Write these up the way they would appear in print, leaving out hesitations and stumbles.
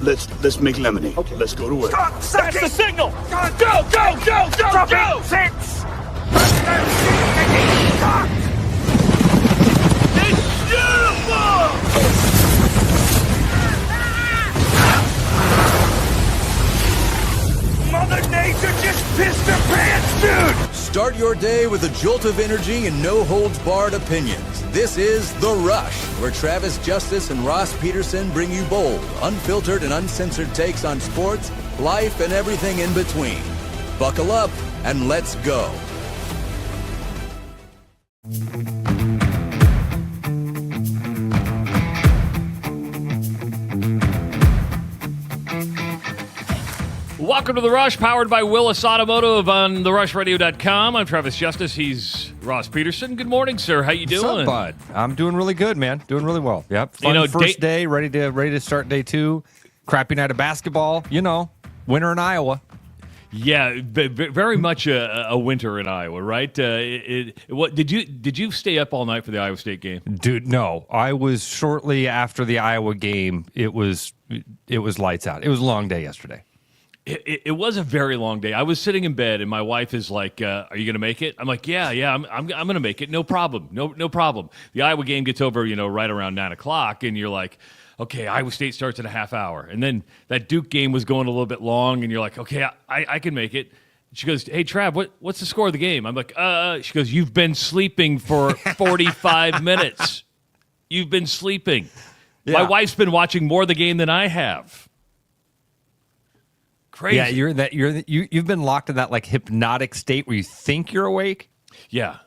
let's make lemonade. Okay. Let's go to work. That's the signal. Go. Drop 6. It's beautiful. Mother Nature just pissed her pants, dude! Start your day with a jolt of energy and no-holds-barred opinions. This is The Rush, where Travis Justice and Ross Peterson bring you bold, unfiltered, and uncensored takes on sports, life, and everything in between. Buckle up and let's go. Welcome to The Rush, powered by Willis Automotive on TheRushRadio.com. I'm Travis Justice. He's Ross Peterson. Good morning, sir. How you doing? What's up, bud? I'm doing really good, man. Doing really well. Yep. Fun first day, ready to start day 2. Crappy night of basketball. You know, winter in Iowa. Yeah, very much a winter in Iowa, right? What did you stay up all night for the Iowa State game? Dude, no. I was shortly after the Iowa game. It was lights out. It was a long day yesterday. It was a very long day. I was sitting in bed, and my wife is like, "Are you going to make it?" I'm like, "Yeah, I'm going to make it. No problem, no problem." The Iowa game gets over, right around 9:00, and you're like, "Okay, Iowa State starts in a half hour," and then that Duke game was going a little bit long, and you're like, "Okay, I can make it." She goes, "Hey, Trav, what's the score of the game?" I'm like, She goes, "You've been sleeping for 45 minutes. You've been sleeping." Yeah. My wife's been watching more of the game than I have. Crazy. Yeah, you've been locked in that like hypnotic state where you think you're awake. Yeah.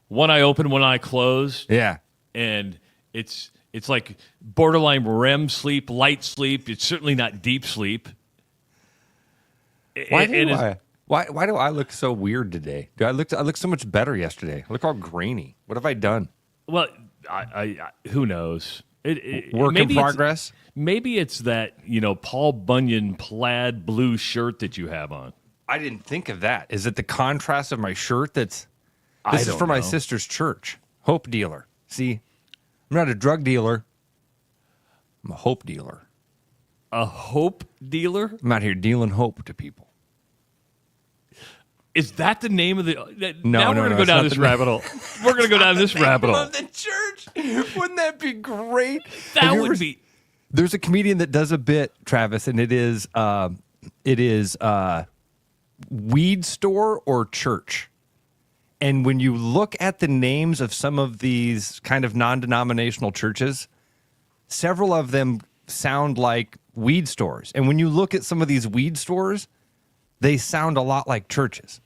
One eye open, one eye closed. Yeah. And it's like borderline REM sleep, light sleep. It's certainly not deep sleep. Why do I look so weird today? I look so much better yesterday. I look all grainy. What have I done? Well, I who knows? Work in progress. Maybe it's that, Paul Bunyan plaid blue shirt that you have on. I didn't think of that. Is it the contrast of my shirt This is for my sister's church. Hope dealer. See, I'm not a drug dealer. I'm a hope dealer. A hope dealer? I'm out here dealing hope to people. Is that the name of the... No, now we're going to go down this rabbit hole. We're going to go down this rabbit hole. Of the church. Wouldn't that be great? That would be... There's a comedian that does a bit, Travis, and it is weed store or church. And when you look at the names of some of these kind of non-denominational churches, several of them sound like weed stores. And when you look at some of these weed stores, they sound a lot like churches.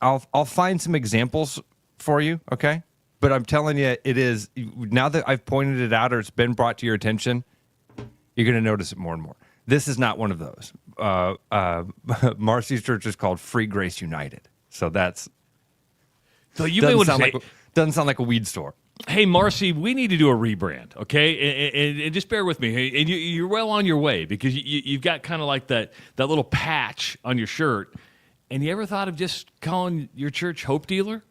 I'll find some examples for you, okay? But I'm telling you, it is, now that I've pointed it out or it's been brought to your attention, you're going to notice it more and more. This is not one of those. Marcy's church is called Free Grace United. So that's... So you may want to say... Doesn't sound like a weed store. Hey, Marcy, we need to do a rebrand, okay? And just bear with me. And you're well on your way because you've got kind of like that little patch on your shirt. And you ever thought of just calling your church Hope Dealer?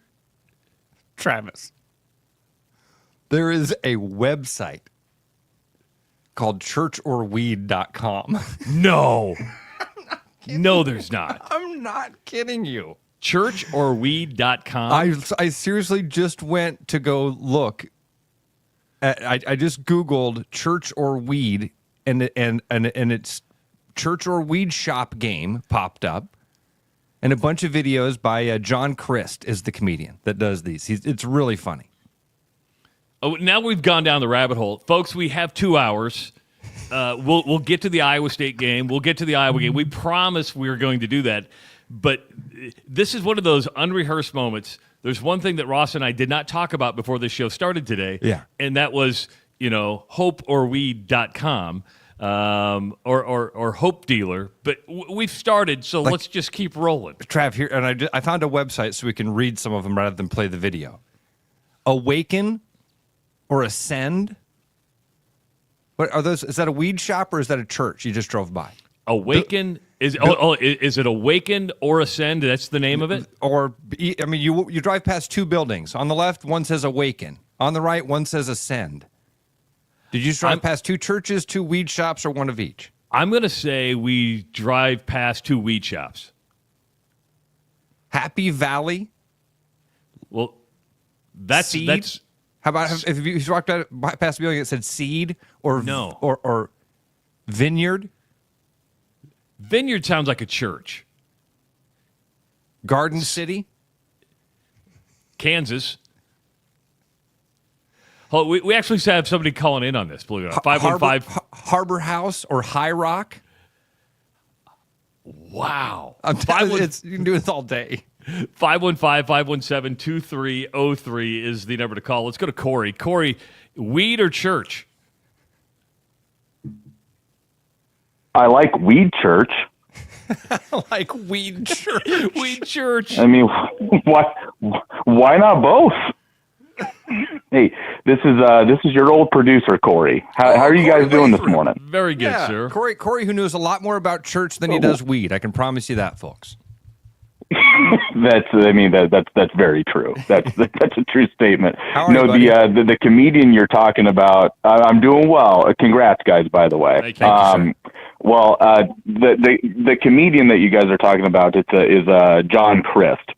Travis, there is a website called churchorweed.com. No. No, there's not. I'm not kidding you. Churchorweed.com? I seriously just went to go look. I just Googled church or weed, and it's church or weed shop game popped up. And a bunch of videos by John Christ is the comedian that does these. It's really funny. Oh, now we've gone down the rabbit hole. Folks, we have 2 hours. We'll get to the Iowa State game. We'll get to the Iowa game. We promise we're going to do that. But this is one of those unrehearsed moments. There's one thing that Ross and I did not talk about before this show started today. Yeah. And that was, hopeorweed.com. Or Hope Dealer, but we've started, so let's just keep rolling. Trav, here, and I found a website so we can read some of them rather than play the video. Awaken or Ascend. What are those? Is that a weed shop or is that a church you just drove by? Awaken is it Awaken or Ascend? That's the name of it. Or you drive past 2 buildings. On the left, one says Awaken. On the right, one says Ascend. Did you drive past 2 churches, 2 weed shops, or one of each? I'm going to say we drive past 2 weed shops. Happy Valley. Well, Seed? that's How about if you walked past a building that said Seed or No. or Vineyard, Vineyard sounds like a church. Garden City? Kansas. Oh, we actually have somebody calling in on this, believe it or not. 515. Harbor House or High Rock? Wow. I'm telling you, you can do this all day. 515-517-2303 is the number to call. Let's go to Corey. Corey, weed or church? I like Weed Church. Like Weed Church. Weed church. I mean, why not both? Hey, this is your old producer, Corey. How are you guys doing this morning? Very good, sir. Corey, who knows a lot more about church than he does weed. I can promise you that, folks. That's very true. That's a true statement. How are you, buddy? The comedian you're talking about, I'm doing well. Congrats, guys, by the way. Thank you, sir. Well, the comedian that you guys are talking about is John Crist,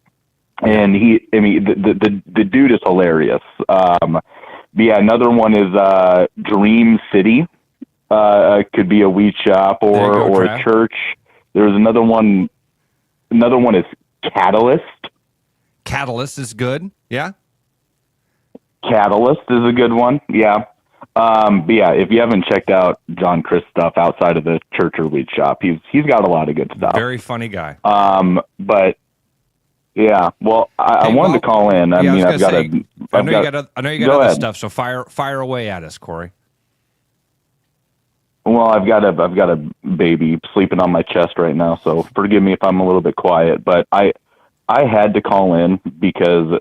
and the dude is hilarious. Another one is Dream City. Could be a weed shop or a church. There's another one. Another one is Catalyst. Catalyst is good. Yeah. Catalyst is a good one. Yeah. If you haven't checked out John Crist stuff outside of the church or weed shop, he's got a lot of good stuff. Very funny guy. But yeah, well, I wanted to call in. I know you got other stuff, so fire away at us, Corey. Well, I've got a baby sleeping on my chest right now, so forgive me if I'm a little bit quiet. But I had to call in because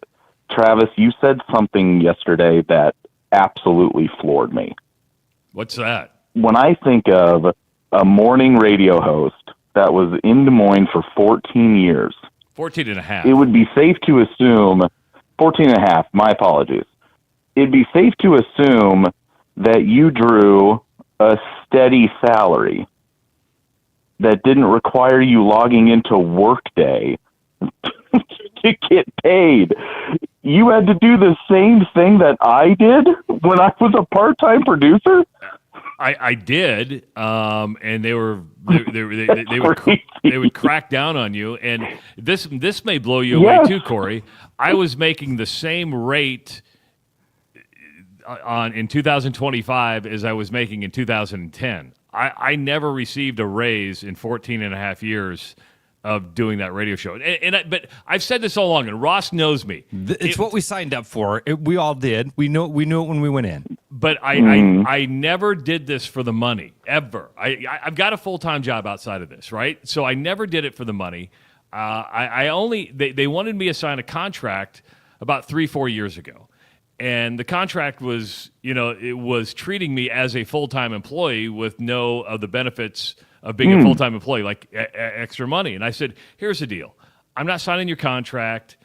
Travis, you said something yesterday that absolutely floored me. What's that? When I think of a morning radio host that was in Des Moines for 14 years, 14 and a half. it would be safe to assume 14 and a half. My apologies. It'd be safe to assume that you drew a steady salary that didn't require you logging into Workday to get paid. You had to do the same thing that I did when I was a part-time producer. I did, and they would crack down on you. And this may blow you away too, Corey. I was making the same rate in 2025 as I was making in 2010. I never received a raise in 14 and a half years of doing that radio show. But I've said this all along, and Ross knows me. It's what we signed up for. We all did. We knew it when we went in. But I never did this for the money, ever. I've got a full-time job outside of this, right? So I never did it for the money. They wanted me to sign a contract about 3-4 years ago. And the contract was, it was treating me as a full-time employee with no of the benefits of being a full-time employee, like extra money. And I said, here's the deal. I'm not signing your contract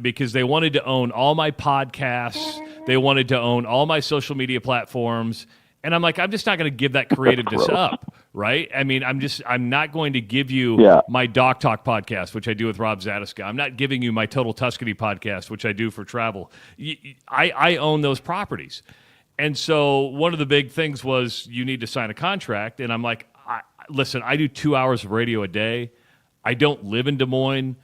because they wanted to own all my podcasts. They wanted to own all my social media platforms. And I'm like, I'm just not going to give that creativeness up, right? I mean, I'm not going to give you my Doc Talk podcast, which I do with Rob Zadiska. I'm not giving you my Total Tuscany podcast, which I do for travel. I own those properties. And so one of the big things was you need to sign a contract. And I'm like, listen, I do 2 hours of radio a day. I don't live in Des Moines.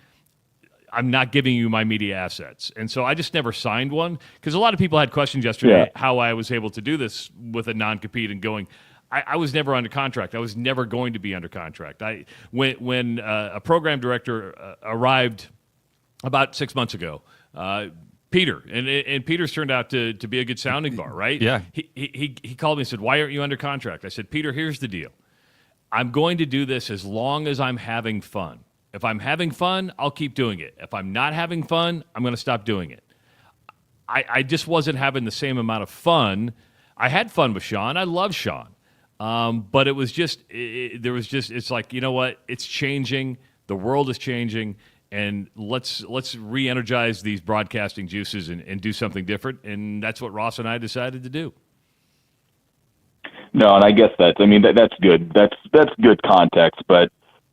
I'm not giving you my media assets. And so I just never signed one because a lot of people had questions yesterday how I was able to do this with a non-compete and going. I was never under contract. I was never going to be under contract. When a program director arrived about 6 months ago, Peter, and Peter's turned out to be a good sounding bar, right? Yeah. He called me and said, why aren't you under contract? I said, Peter, here's the deal. I'm going to do this as long as I'm having fun. If I'm having fun, I'll keep doing it. If I'm not having fun, I'm going to stop doing it. I just wasn't having the same amount of fun. I had fun with Sean. I love Sean. But it was just, it's like, you know what? It's changing. The world is changing. And let's re-energize these broadcasting juices and do something different. And that's what Ross and I decided to do. No, and I guess that's good. That's good context, but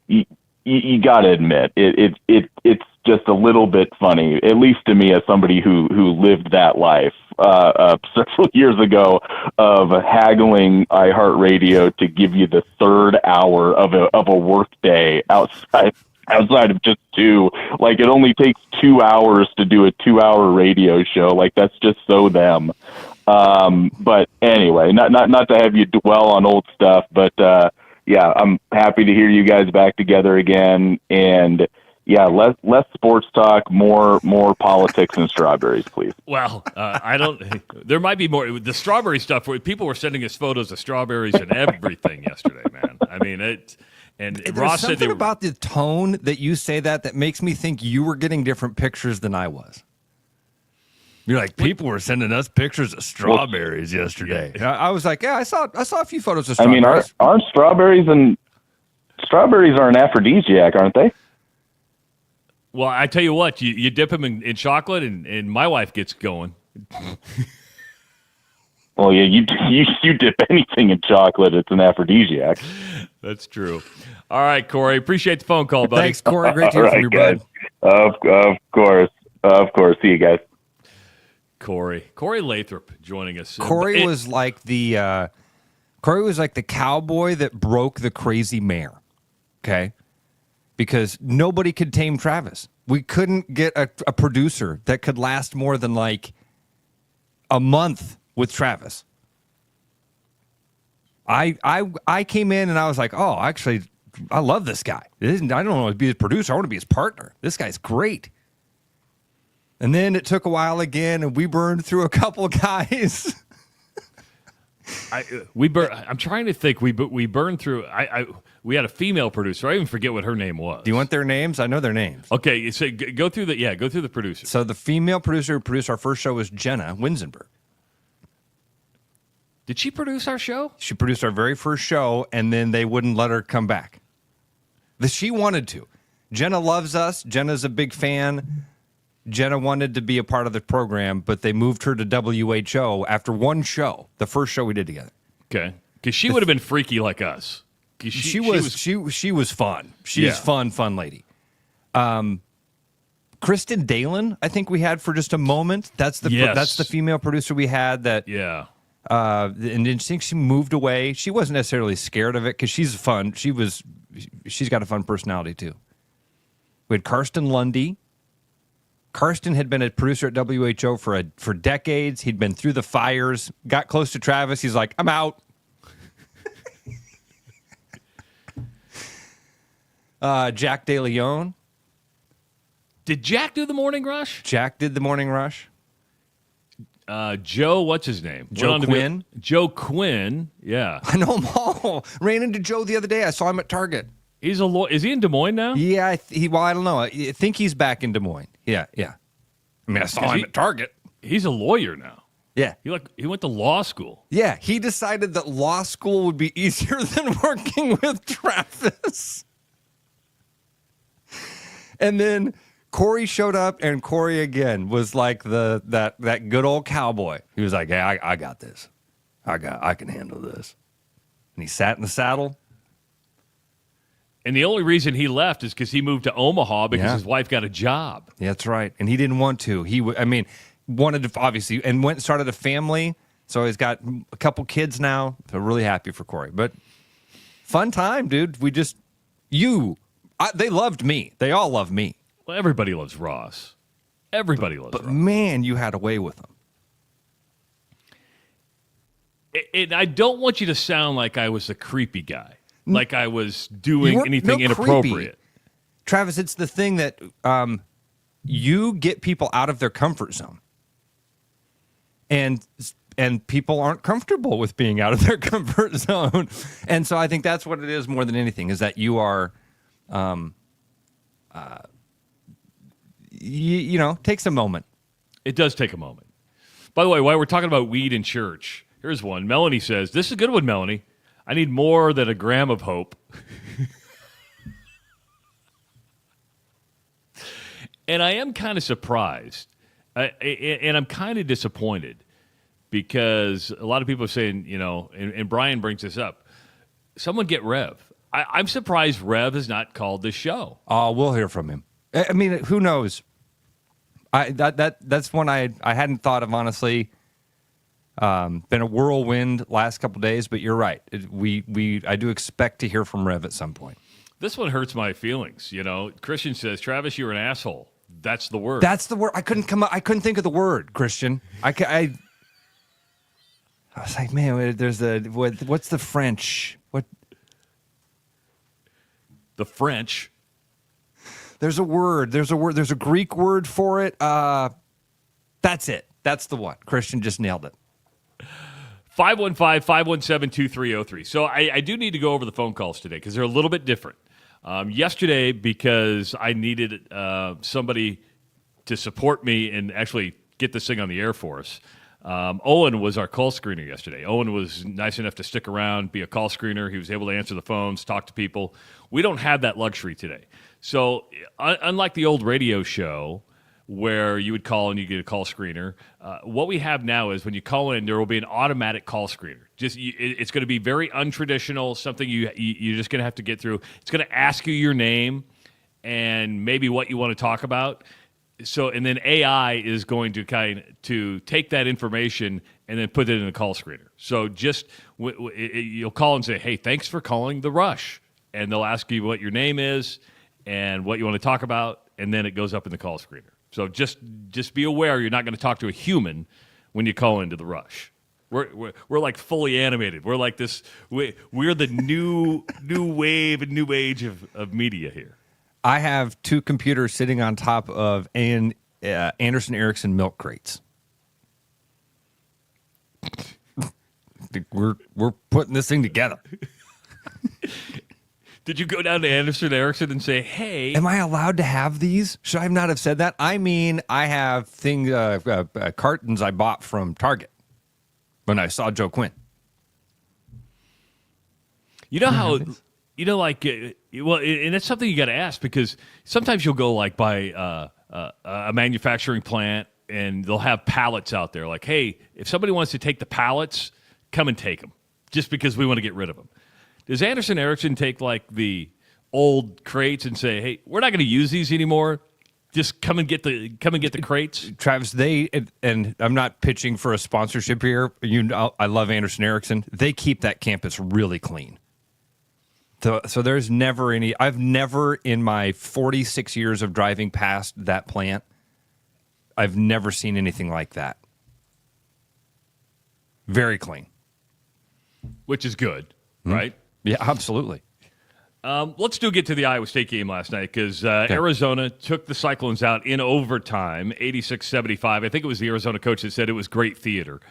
you got to admit it's just a little bit funny, at least to me as somebody who lived that life several years ago of haggling iHeartRadio to give you the third hour of a work day outside of just two. Like, it only takes 2 hours to do a 2-hour radio show. Like, that's just so them. But anyway, not to have you dwell on old stuff, but yeah, I'm happy to hear you guys back together again. And yeah, less sports talk, more politics and strawberries, please. Well, I don't. There might be more. The strawberry stuff. Where people were sending us photos of strawberries and everything yesterday, man. I mean it. And There's Ross said something about the tone that you say that makes me think you were getting different pictures than I was. You're like, people were sending us pictures of strawberries yesterday. Yeah. I was like, yeah, I saw a few photos of strawberries. I mean, aren't strawberries are an aphrodisiac, aren't they? Well, I tell you what, you dip them in chocolate, and my wife gets going. Well, yeah, you dip anything in chocolate, it's an aphrodisiac. That's true. All right, Corey, appreciate the phone call, buddy. Thanks, Corey. Great to hear from you, guys. bud. Of course. See you guys. Corey Lathrop joining us. Corey was like the cowboy that broke the crazy mare. Okay, because nobody could tame Travis. We couldn't get a producer that could last more than like a month with Travis. I came in and I was like, oh, actually, I love this guy. I don't want to be his producer. I want to be his partner. This guy's great. And then it took a while again, and we burned through a couple of guys. I'm trying to think. We burned through. We had a female producer. I even forget what her name was. Do you want their names? I know their names. Okay, so go through the producers. So the female producer who produced our first show was Jenna Winsenberg. Did she produce our show? She produced our very first show, and then they wouldn't let her come back. She wanted to. Jenna loves us. Jenna's a big fan. Jenna wanted to be a part of the program, but they moved her to WHO after one show, the first show we did together. Okay, because she would have been freaky like us. She was fun. She's fun lady. Kristen Dalen, I think we had for just a moment. That's the female producer we had. That and I think she moved away. She wasn't necessarily scared of it because she's fun. She's got a fun personality too. We had Karsten Lundy. Karsten had been a producer at WHO for decades. He'd been through the fires, got close to Travis. He's like, I'm out. Jack DeLeon. Did Jack do the morning rush? Jack did the morning rush. Joe, what's his name? Joe Quinn. Joe Quinn, yeah. I know them all. Ran into Joe the other day. I saw him at Target. He's a lawyer. Is he in Des Moines now? Yeah, I don't know. I think he's back in Des Moines. Yeah. I mean, I saw him at Target. He's a lawyer now. Yeah. He went to law school. Yeah, he decided that law school would be easier than working with Travis. And then Corey showed up, and Corey again was like that good old cowboy. He was like, "Hey, I got this. I can handle this." And he sat in the saddle. And the only reason he left is because he moved to Omaha because his wife got a job. Yeah, that's right, and he didn't want to. Wanted to obviously, and went and started a family. So he's got a couple kids now. So really happy for Corey. But fun time, dude. They loved me. They all love me. Well, everybody loves Ross. Everybody loves Ross. But man, you had a way with him. And I don't want you to sound like I was a creepy guy. Like I was doing anything inappropriate. Creepy. Travis, it's the thing that you get people out of their comfort zone. And people aren't comfortable with being out of their comfort zone. And so I think that's what it is more than anything, is that you are, takes a moment. It does take a moment. By the way, while we're talking about weed in church, here's one. Melanie says, this is a good one, Melanie. I need more than a gram of hope. And I am kind of surprised, and I'm kind of disappointed, because a lot of people are saying, and Brian brings this up, someone get Rev. I'm surprised Rev has not called this show. Oh, we'll hear from him. I mean, who knows? That's one I hadn't thought of, honestly. Been a whirlwind last couple days, but you're right. I do expect to hear from Rev at some point. This one hurts my feelings. Christian says, Travis, you're an asshole. That's the word. That's the word. I couldn't think of the word, Christian. I was like, man, what's the French? What? The French. There's a word. There's a Greek word for it. That's it. That's the one. Christian just nailed it. 515-517-2303. So I do need to go over the phone calls today because they're a little bit different. Yesterday, because I needed somebody to support me and actually get this thing on the air for us, Owen was our call screener yesterday. Owen was nice enough to stick around, be a call screener. He was able to answer the phones, talk to people. We don't have that luxury today. So unlike the old radio show where you would call and you get a call screener, what we have now is when you call in, there will be an automatic call screener. It's going to be very untraditional, something you're just going to have to get through. It's going to ask you your name and maybe what you want to talk about. So, and then AI is going to take that information and then put it in a call screener. So you'll call and say, hey, thanks for calling The Rush. And they'll ask you what your name is and what you want to talk about, and then it goes up in the call screener. So just be aware you're not going to talk to a human when you call into The Rush. We're like fully animated. We're like this. We're the new wave and new age of media here. I have two computers sitting on top of Anderson Erickson milk crates. We're putting this thing together. Did you go down to Anderson Erickson and say, hey... Am I allowed to have these? Should I not have said that? I mean, I have cartons I bought from Target when I saw Joe Quinn. You know how... and it's something you got to ask because sometimes you'll go like by a manufacturing plant and they'll have pallets out there. Like, hey, if somebody wants to take the pallets, come and take them just because we want to get rid of them. Does Anderson Erickson take like the old crates and say, "Hey, we're not going to use these anymore. Just come and get the crates"? Travis, and I'm not pitching for a sponsorship here. I love Anderson Erickson. They keep that campus really clean. So there's never any. I've never in my 46 years of driving past that plant, I've never seen anything like that. Very clean, which is good, right? Yeah, absolutely. Let's get to the Iowa State game last night because Arizona took the Cyclones out in overtime, 86-75. I think it was the Arizona coach that said it was great theater.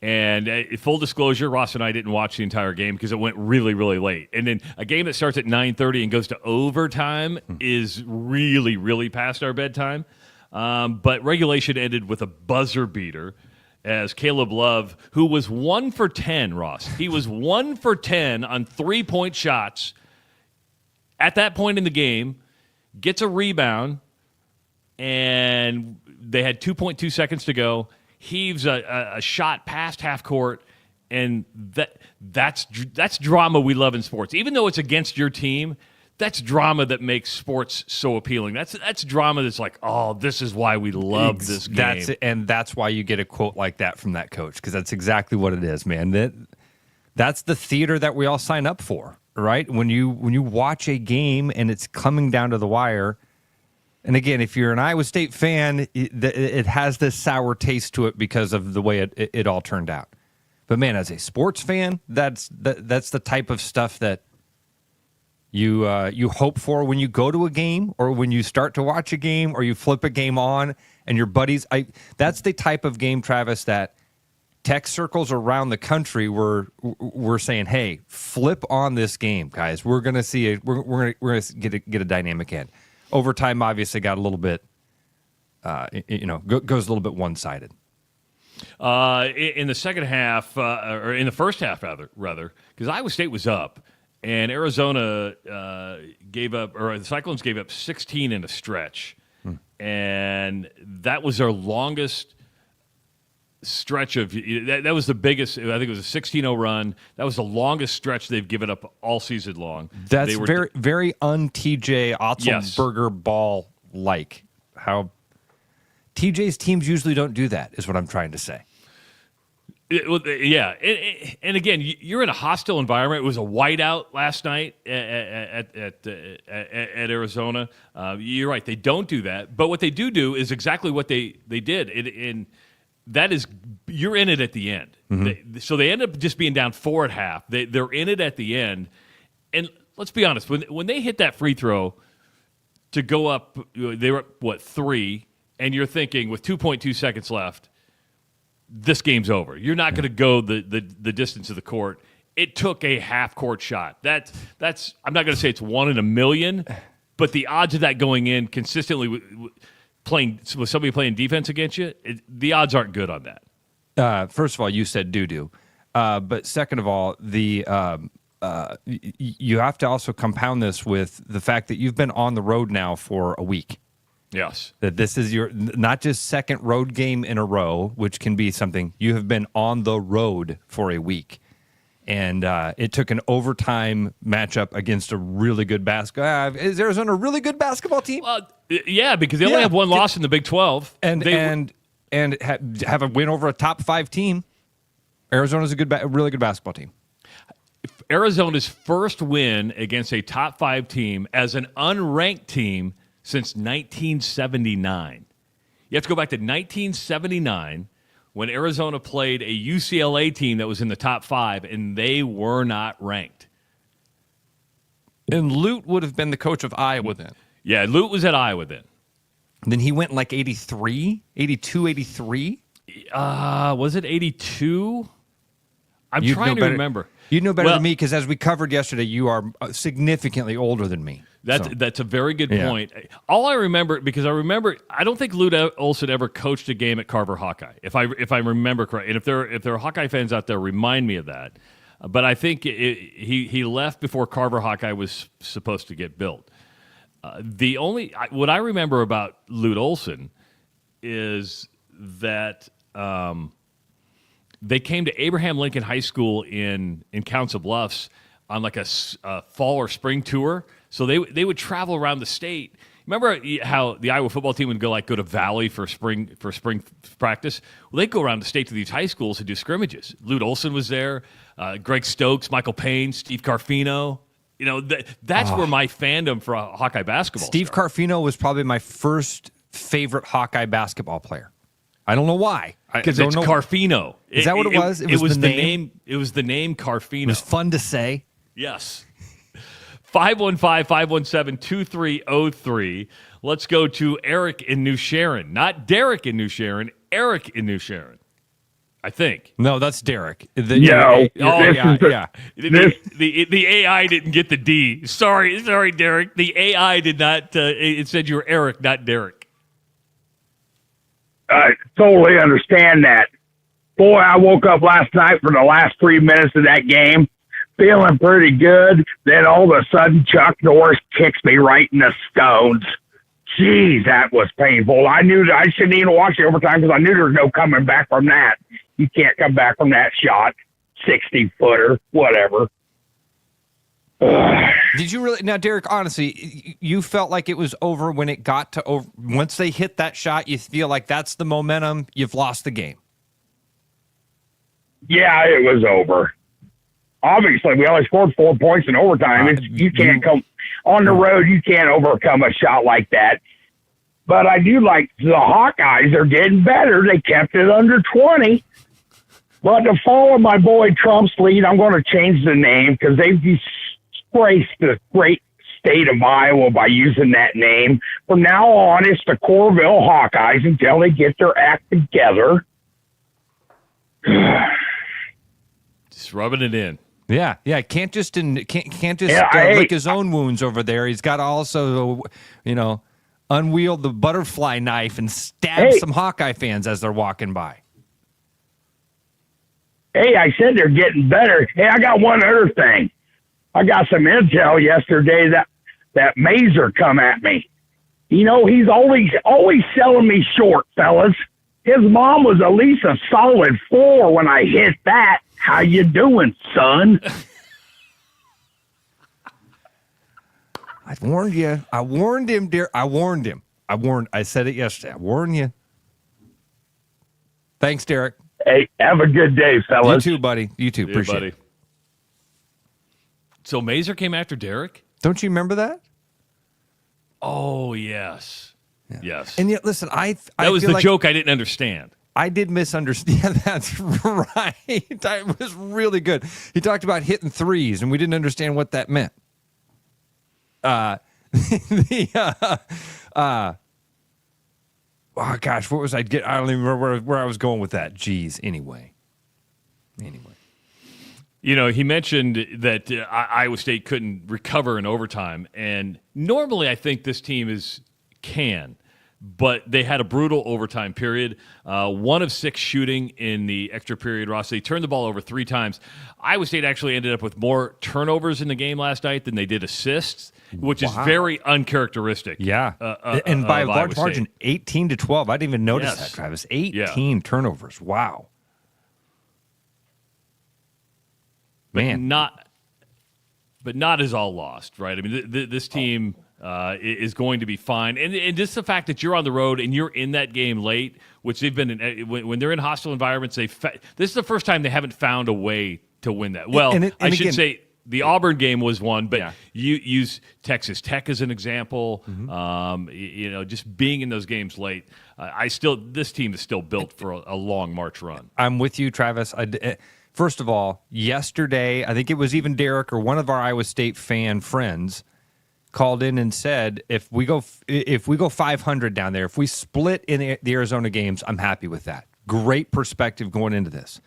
And full disclosure, Ross and I didn't watch the entire game because it went really, really late. And then a game that starts at 9:30 and goes to overtime is really, really past our bedtime. But regulation ended with a buzzer beater as Caleb Love, who was 1 for 10, Ross. He was 1 for 10 on 3-point shots at that point in the game, gets a rebound, and they had 2.2 seconds to go. Heaves a shot past half court, and that's drama we love in sports. Even though it's against your team, that's drama that makes sports so appealing. That's drama that's like, oh, this is why we love this game. That's why you get a quote like that from that coach, because that's exactly what it is, man. That's the theater that we all sign up for, right? When you watch a game and it's coming down to the wire. And again, if you're an Iowa State fan, it has this sour taste to it because of the way it all turned out. But man, as a sports fan, that's the type of stuff that you hope for when you go to a game or when you start to watch a game or you flip a game on and your buddies. That's the type of game, Travis, that tech circles around the country were saying, "Hey, flip on this game, guys. We're gonna see it. We're gonna get a dynamic end." Overtime obviously got a little bit, goes a little bit one-sided. In the second half, or in the first half, rather, because Iowa State was up, and Arizona gave up, or the Cyclones gave up 16 in a stretch, and that was their longest stretch of that was the biggest. I think it was a 16-0 run. That was the longest stretch they've given up all season long. That's very, very un-TJ Otzelberger ball like. How TJ's teams usually don't do that is what I'm trying to say. Yeah, and again, you're in a hostile environment. It was a whiteout last night at Arizona. You're right; they don't do that. But what they do is exactly what they did. And that is, you're in it at the end. Mm-hmm. So they end up just being down 4 at half. They're in it at the end. And let's be honest, when they hit that free throw to go up, they were up, 3, and you're thinking with 2.2 seconds left, this game's over. You're not going to go the distance of the court. It took a half-court shot. That's I'm not going to say it's 1 in a million, but the odds of that going in consistently with somebody playing defense against you, the odds aren't good on that. First of all, you said doo-doo. But second of all, you have to also compound this with the fact that you've been on the road now for a week. Yes. That this is your not just second road game in a row, which can be something. You have been on the road for a week. And it took an overtime matchup against a really good basketball. Is Arizona a really good basketball team? Yeah, because they only have one loss in the Big 12. And have a win over a top 5 team. Arizona's a really good basketball team. Arizona's first win against a top 5 team as an unranked team since 1979. You have to go back to 1979 when Arizona played a UCLA team that was in the top 5, and they were not ranked. And Lute would have been the coach of Iowa then. Yeah, Lute was at Iowa then. Then he went in like 83, 82, 83? Was it 82? I'm trying to remember. You know better than me because as we covered yesterday, you are significantly older than me. That's a very good point. All I remember, because I don't think Lute Olson ever coached a game at Carver Hawkeye, if I remember correctly. And if there are Hawkeye fans out there, remind me of that. But I think he left before Carver Hawkeye was supposed to get built. What I remember about Lute Olson is that they came to Abraham Lincoln High School in Council Bluffs on like a fall or spring tour. So they would travel around the state. Remember how the Iowa football team would go to Valley for spring practice? Well, they'd go around the state to these high schools to do scrimmages. Lute Olson was there, Greg Stokes, Michael Payne, Steve Carfino. You know, that's where my fandom for Hawkeye basketball Steve started. Carfino was probably my first favorite Hawkeye basketball player. I don't know why. Because it's Carfino. Is that what it was? It was the name. It was the name Carfino. It was fun to say. Yes. 515-517-2303. Let's go to Eric in New Sharon. Not Derek in New Sharon, Eric in New Sharon. I think. No, that's Derek. The AI didn't get the D. Sorry, Derek. The AI did not. It said you were Eric, not Derek. I totally understand that. Boy, I woke up last night for the last 3 minutes of that game feeling pretty good. Then all of a sudden, Chuck Norris kicks me right in the stones. Jeez, that was painful. I knew that I shouldn't even watch the overtime because I knew there was no coming back from that. You can't come back from that shot. 60-footer, whatever. Did you really? Now, Derek, honestly, you felt like it was over when it got to over. Once they hit that shot, you feel like that's the momentum. You've lost the game. Yeah, it was over. Obviously, we only scored 4 points in overtime. You can't come on the road. You can't overcome a shot like that. But I do like the Hawkeyes are getting better. They kept it under 20. But to follow my boy Trump's lead, I'm going to change the name because they've disgraced the great state of Iowa by using that name. From now on, it's the Corville Hawkeyes until they get their act together. Just rubbing it in. Yeah. Can't just lick his own wounds over there. He's got to also, unwield the butterfly knife and stab some Hawkeye fans as they're walking by. Hey, I said they're getting better. Hey, I got one other thing. I got some intel yesterday that Mazer come at me. He's always selling me short, fellas. His mom was at least a solid 4 when I hit that. How you doing, son? I warned you. I warned him, dear. I warned him. I said it yesterday. I warned you. Thanks, Derek. Hey, have a good day, fellas. You too, buddy. You too. Yeah, Appreciate buddy. it. So Mazer came after Derek? Don't you remember that? Oh, yes. Yeah. Yes. And yet, listen, I that was feel the like joke I didn't understand. I did misunderstand. Yeah, that's right. It was really good. He talked about hitting threes, and we didn't understand what that meant. Oh gosh, what was I get? I don't even remember where I was going with that. Jeez. Anyway. You know, he mentioned that Iowa State couldn't recover in overtime, and normally I think this team can, but they had a brutal overtime period. 1 of 6 shooting in the extra period, Ross. They turned the ball over 3 times. Iowa State actually ended up with more turnovers in the game last night than they did assists, which is very uncharacteristic. Yeah. And by a large Iowa margin, State. 18-12. I didn't even notice Yes. that, Travis. 18 turnovers. Wow. Man. But not is all lost, right? I mean, this team is going to be fine. And just the fact that you're on the road and you're in that game late, which they've been in, when they're in hostile environments, this is the first time they haven't found a way to win that. Well, I should say the Auburn game was one, but you use Texas Tech as an example. Mm-hmm. Just being in those games late, this team is still built for a long March run. I'm with you, Travis. First of all, yesterday, I think it was even Derek or one of our Iowa State fan friends called in and said, if we go 500 down there, if we split in the Arizona games, I'm happy with that. Great perspective going into this.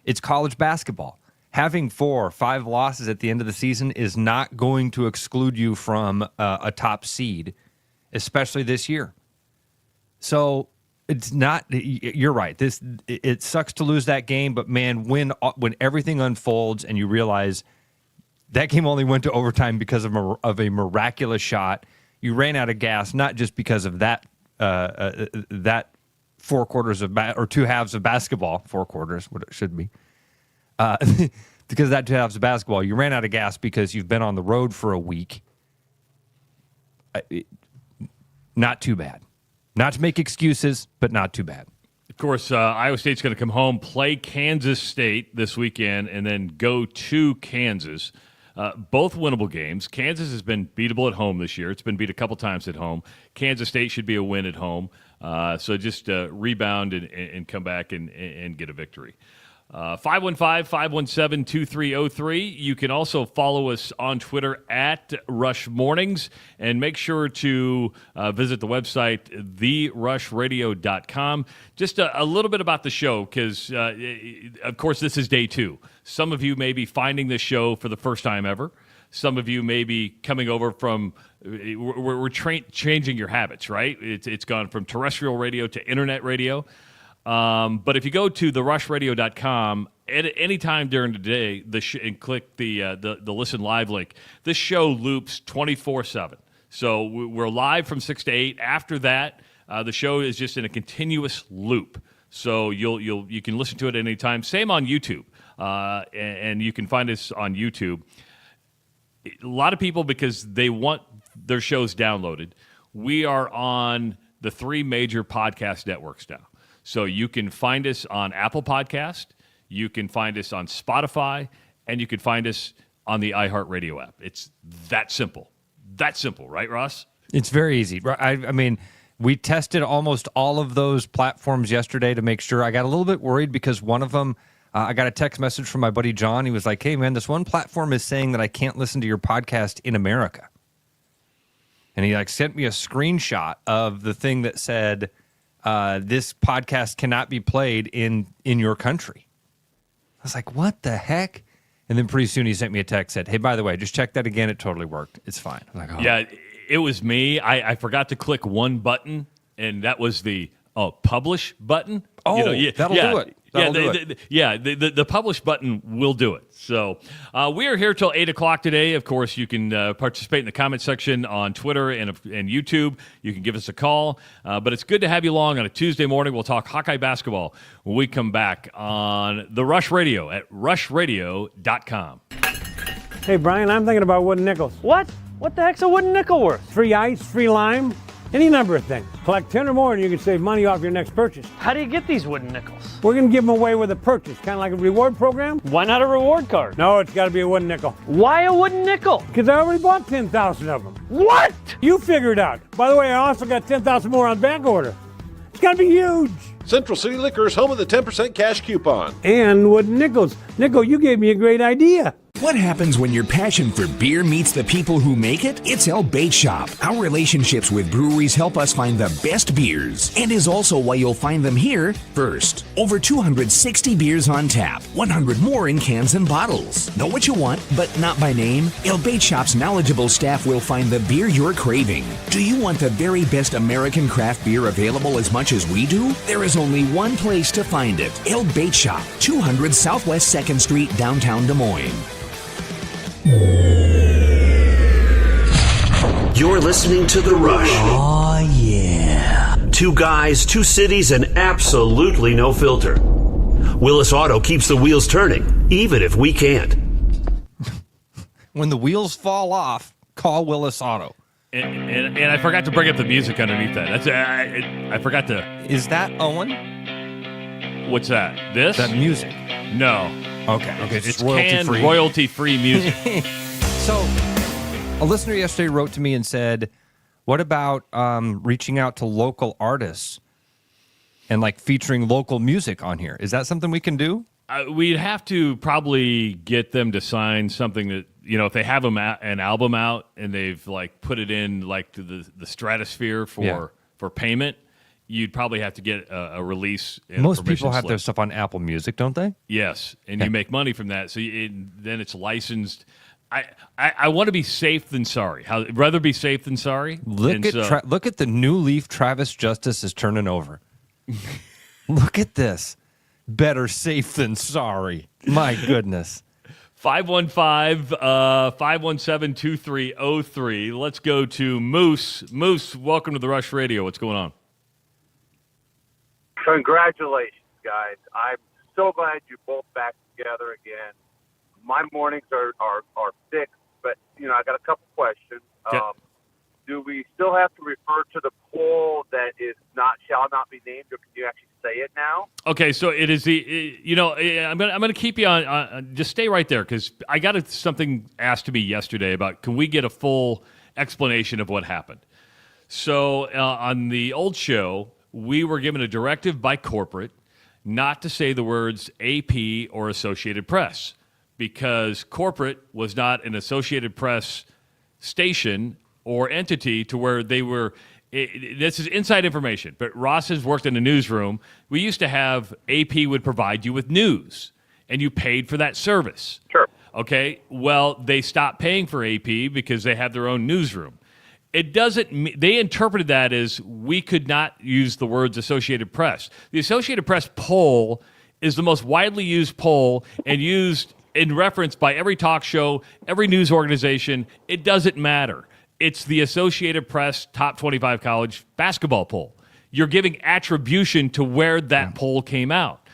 It's college basketball. Having 4 or 5 losses at the end of the season is not going to exclude you from a top seed, especially this year. So it's not. You're right. It sucks to lose that game, but man, when everything unfolds and you realize that game only went to overtime because of a miraculous shot, you ran out of gas, not just because of that 4 quarters or 2 halves of basketball, 4 quarters, what it should be. Because of that 2 halves of basketball, you ran out of gas because you've been on the road for a week. Not too bad. Not to make excuses, but not too bad. Of course, Iowa State's going to come home, play Kansas State this weekend, and then go to Kansas. Both winnable games. Kansas has been beatable at home this year. It's been beat a couple times at home. Kansas State should be a win at home. So just rebound and come back and get a victory. 515-517-2303. You can also follow us on Twitter at Rush Mornings, and make sure to visit the website, therushradio.com. Just a little bit about the show, because, of course, this is day 2. Some of you may be finding this show for the first time ever. Some of you may be coming over from we're changing your habits, right? It's gone from terrestrial radio to internet radio. But if you go to therushradio.com at any time during the day and click the listen live link, this show loops 24/7. So we're live from 6 to 8. After that, the show is just in a continuous loop. So you can listen to it at any time. Same on YouTube, and you can find us on YouTube. A lot of people, because they want their shows downloaded, we are on the 3 major podcast networks now. So you can find us on Apple Podcast, you can find us on Spotify, and you can find us on the iHeartRadio app. It's that simple. That simple, right, Ross? It's very easy. I mean, we tested almost all of those platforms yesterday to make sure. I got a little bit worried because one of them, I got a text message from my buddy John. He was like, hey, man, this one platform is saying that I can't listen to your podcast in America. And he sent me a screenshot of the thing that said, this podcast cannot be played in your country. I was like, what the heck? And then pretty soon he sent me a text, said, hey, by the way, just check that again. It totally worked. It's fine. I'm like, oh. Yeah, it was me. I forgot to click one button, and that was the Oh, publish button? Oh, that'll do it. That'll do it. The publish button will do it. So we are here till 8 o'clock today. Of course, you can participate in the comment section on Twitter and YouTube. You can give us a call. But it's good to have you along on a Tuesday morning. We'll talk Hawkeye basketball when we come back on the Rush Radio at rushradio.com. Hey, Brian, I'm thinking about wooden nickels. What? What the heck's a wooden nickel worth? Free ice, free lime, any number of things. Collect 10 or more and you can save money off your next purchase. How do you get these wooden nickels? We're going to give them away with a purchase, kind of like a reward program. Why not a reward card? No, it's got to be a wooden nickel. Why a wooden nickel? Because I already bought 10,000 of them. What? You figure it out. By the way, I also got 10,000 more on back order. It's going to be huge. Central City Liquors, home of the 10% cash coupon. And wooden nickels. Nickel, you gave me a great idea. What happens when your passion for beer meets the people who make it? It's El Bait Shop. Our relationships with breweries help us find the best beers, and is also why you'll find them here first. Over 260 beers on tap, 100 more in cans and bottles. Know what you want, but not by name? El Bait Shop's knowledgeable staff will find the beer you're craving. Do you want the very best American craft beer available as much as we do? There is only one place to find it. El Bait Shop, 200 Southwest 2nd Street, downtown Des Moines. You're listening to The Rush. Oh, yeah. Two guys, two cities, and absolutely no filter. Willis Auto keeps the wheels turning, even if we can't. When the wheels fall off, call Willis Auto. And I forgot to bring up the music underneath that. That's I forgot to. Is that Owen? What's that? This? That music? No. Okay. It's canned royalty-free music. So, a listener yesterday wrote to me and said, "What about reaching out to local artists and like featuring local music on here? Is that something we can do?" We'd have to probably get them to sign something that, if they have an album out and they've like put it in like the stratosphere for payment. You'd probably have to get a release. And most people have their stuff on Apple Music, don't they? Yes, and you make money from that. So then it's licensed. I want to be safe than sorry. Rather be safe than sorry. Look at the new leaf Travis Justice is turning over. Look at this. Better safe than sorry. My goodness. 515-517-2303. Let's go to Moose. Moose, welcome to the Rush Radio. What's going on? Congratulations, guys. I'm so glad you're both back together again. My mornings are fixed, but, I got a couple questions. Okay. Do we still have to refer to the poll that is shall not be named, or can you actually say it now? Okay, so it is I'm gonna keep you on just stay right there, because I got something asked to me yesterday about can we get a full explanation of what happened. So on the old show, we were given a directive by corporate not to say the words AP or Associated Press, because corporate was not an Associated Press station or entity to where they were. This is inside information, but Ross has worked in a newsroom. We used to have AP would provide you with news, and you paid for that service. Sure. Okay, well, they stopped paying for AP because they have their own newsroom. It doesn't. They interpreted that as we could not use the words Associated Press. The Associated Press poll is the most widely used poll and used in reference by every talk show, every news organization. It doesn't matter. It's the Associated Press top 25 college basketball poll. You're giving attribution to where that poll came out.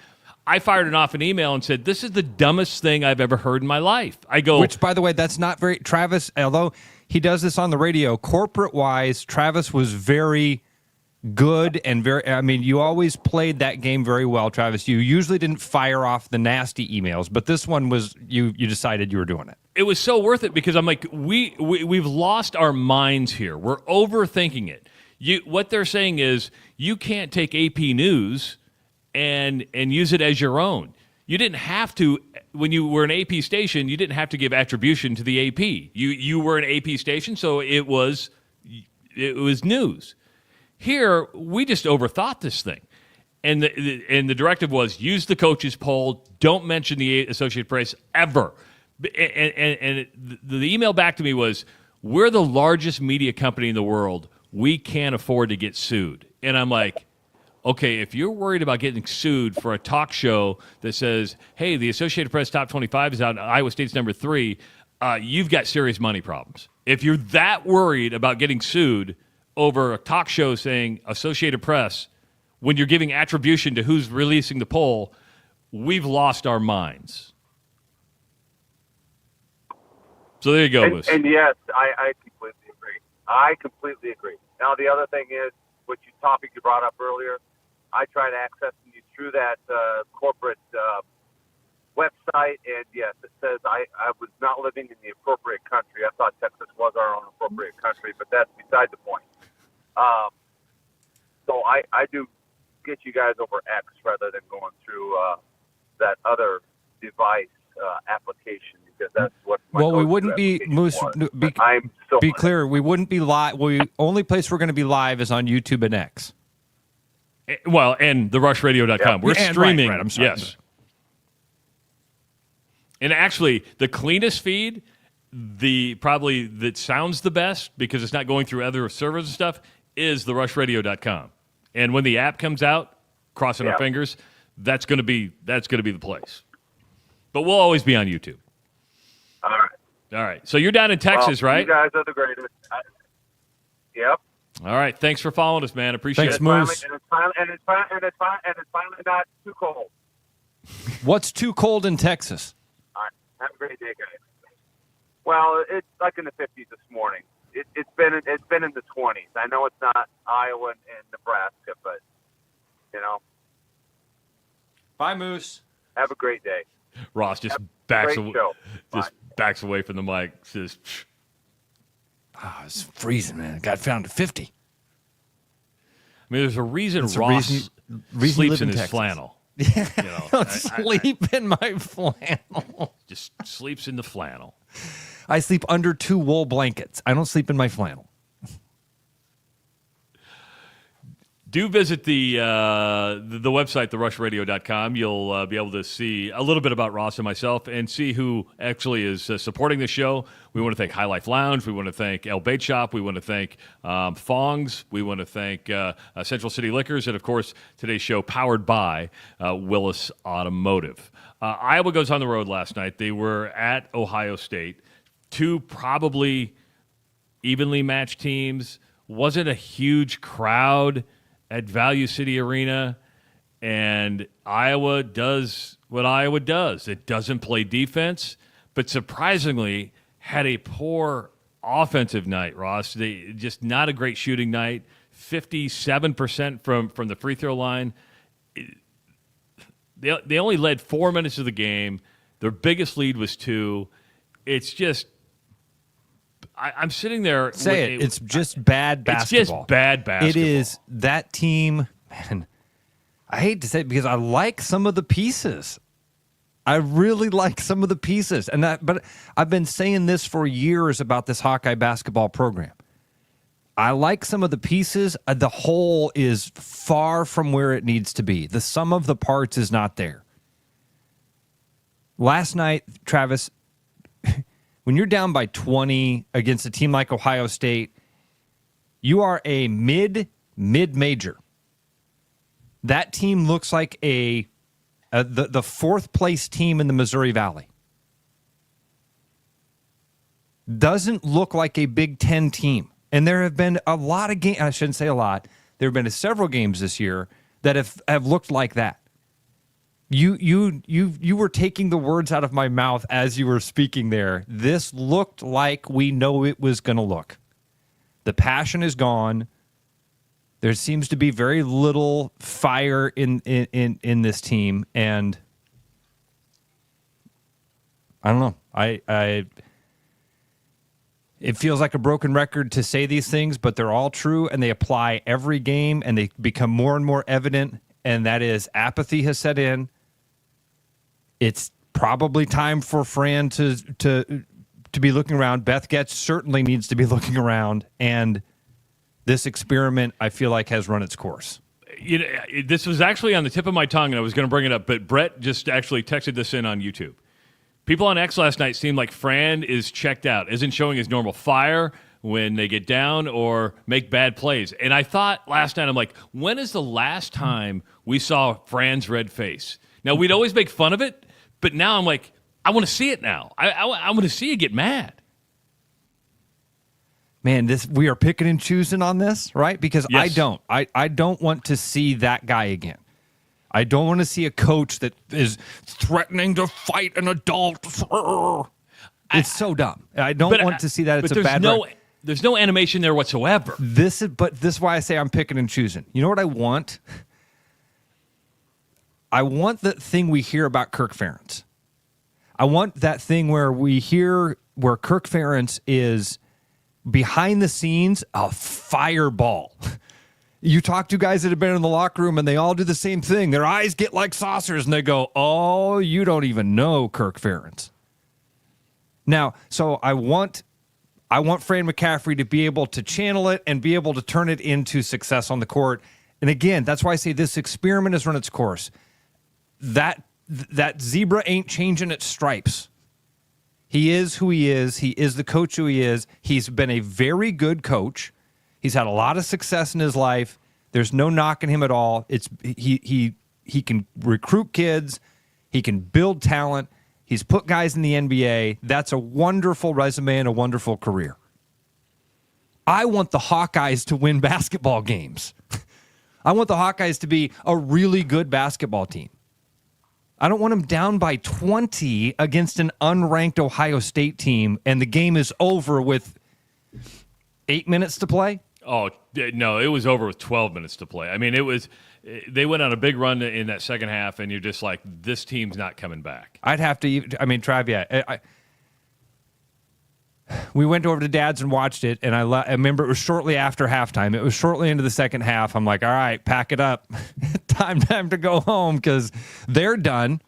I fired off an email and said, "This is the dumbest thing I've ever heard in my life." I go, which, by the way, that's not very Travis. Although he does this on the radio, corporate-wise, Travis was very good and very. I mean, you always played that game very well, Travis. You usually didn't fire off the nasty emails, but this one was you decided you were doing it. It was so worth it because I'm like, we've lost our minds here. We're overthinking it. What they're saying is you can't take AP News and use it as your own. You didn't have to, when you were an AP station, you didn't have to give attribution to the AP. You were an AP station, so it was news. Here, we just overthought this thing. And the directive was use the coaches poll, don't mention the Associated Press ever. And the email back to me was, we're the largest media company in the world. We can't afford to get sued. And I'm like, okay, if you're worried about getting sued for a talk show that says, hey, the Associated Press top 25 is out, Iowa State's number 3, you've got serious money problems. If you're that worried about getting sued over a talk show saying Associated Press, when you're giving attribution to who's releasing the poll, we've lost our minds. So there you go, Moose. And yes, I completely agree. I completely agree. Now, the other thing is, which topic you brought up earlier, I tried accessing you through that corporate website, and yes, it says I was not living in the appropriate country. I thought Texas was our own appropriate country, but that's beside the point. So I do get you guys over X rather than going through that other device application, because that's what. We wouldn't be Moose. Be clear, we wouldn't be live. Only place we're going to be live is on YouTube and X. Well, and therushradio.com. We're streaming. Right, I'm sorry. Yes. And actually, the cleanest feed, probably that sounds the best because it's not going through other servers and stuff, is therushradio.com. And when the app comes out, crossing our fingers, that's going to be the place. But we'll always be on YouTube. All right. So you're down in Texas, right? You guys are the greatest. Yep. All right. Thanks for following us, man. Appreciate it. Moose. And it's finally not too cold. What's too cold in Texas? All right. Have a great day, guys. Well, it's like in the 50s this morning. It's been in the 20s. I know it's not Iowa and Nebraska, but Bye, Moose. Have a great day. Ross just backs away from the mic. Says, it's freezing, man. Got found at 50. I mean, there's a reason That's Ross reason sleeps in his Texas. flannel. Yeah, I don't sleep in my flannel. Just sleeps in the flannel. I sleep under 2 wool blankets. I don't sleep in my flannel. Do visit the website, therushradio.com. You'll be able to see a little bit about Ross and myself and see who actually is supporting the show. We want to thank High Life Lounge. We want to thank El Bait Shop. We want to thank Fong's. We want to thank Central City Liquors. And, of course, today's show powered by Willis Automotive. Iowa goes on the road last night. They were at Ohio State. 2 probably evenly matched teams. Wasn't a huge crowd at Value City Arena, and Iowa does what Iowa does. It doesn't play defense, but surprisingly had a poor offensive night, Ross. They just not a great shooting night, 57% from the free throw line. They only led 4 minutes of the game. Their biggest lead was 2. It's just I'm sitting there. It's just bad basketball. It's just bad basketball. It is that team, man. I hate to say it because I like some of the pieces. I really like some of the pieces. But I've been saying this for years about this Hawkeye basketball program. I like some of the pieces. The whole is far from where it needs to be. The sum of the parts is not there. Last night, Travis, when you're down by 20 against a team like Ohio State, you are a mid-major. That team looks like the 4th place team in the Missouri Valley. Doesn't look like a Big Ten team. And there have been a lot of games, I shouldn't say a lot, there have been several games this year that have looked like that. You were taking the words out of my mouth as you were speaking there. This looked like we know it was going to look. The passion is gone. There seems to be very little fire in this team, and I don't know. It feels like a broken record to say these things, but they're all true, and they apply every game, and they become more and more evident, and that is apathy has set in. It's probably time for Fran to be looking around. Beth Getz certainly needs to be looking around, and this experiment, I feel like, has run its course. This was actually on the tip of my tongue, and I was going to bring it up, but Brett just actually texted this in on YouTube. People on X last night seemed like Fran is checked out, isn't showing his normal fire, when they get down or make bad plays. And I thought last night, I'm like, when is the last time we saw Fran's red face? Now, we'd always make fun of it, but now I'm like, I want to see it now. I want to see you get mad. Man, we are picking and choosing on this, right? Because Yes. I don't want to see that guy again. I don't want to see a coach that is threatening to fight an adult. It's so dumb. I don't want to see that. It's a bad. There's no animation there whatsoever. This is why I say I'm picking and choosing. You know what I want? I want the thing we hear about Kirk Ferentz. I want that thing where we hear where Kirk Ferentz is behind the scenes a fireball. You talk to guys that have been in the locker room and they all do the same thing. Their eyes get like saucers and they go, "Oh, you don't even know Kirk Ferentz." Now, so I want Fran McCaffrey to be able to channel it and be able to turn it into success on the court. And again, that's why I say this experiment has run its course. That zebra ain't changing its stripes. He is who he is. He is the coach who he is. He's been a very good coach. He's had a lot of success in his life. There's no knocking him at all. He can recruit kids. He can build talent. He's put guys in the NBA. That's a wonderful resume and a wonderful career. I want the Hawkeyes to win basketball games. I want the Hawkeyes to be a really good basketball team. I don't want them down by 20 against an unranked Ohio State team, and the game is over with 8 minutes to play. Oh, no, it was over with 12 minutes to play. I mean, they went on a big run in that second half, and you're just like, this team's not coming back. Trav, yeah. We went over to Dad's and watched it, and I remember it was shortly after halftime. It was shortly into the second half. I'm like, all right, pack it up. time to go home because they're done.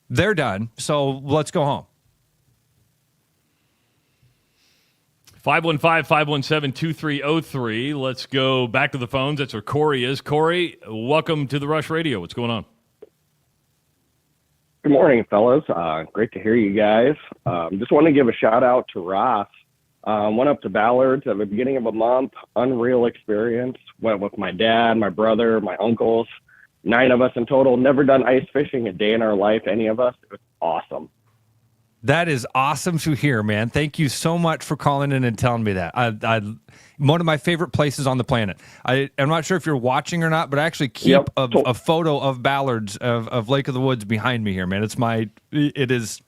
They're done, so let's go home. 515-517-2303. Let's go back to the phones. That's where Corey is. Corey, welcome to the Rush Radio. What's going on? Good morning, fellas. Great to hear you guys. Just want to give a shout out to Ross. Went up to Ballard's at the beginning of a month. Unreal experience. Went with my dad, my brother, my uncles. 9 of us in total. Never done ice fishing a day in our life, any of us. It was awesome. That is awesome to hear, man. Thank you so much for calling in and telling me that. One of my favorite places on the planet. I'm not sure if you're watching or not, but I actually keep a photo of Ballard's of Lake of the Woods behind me here, man. It is,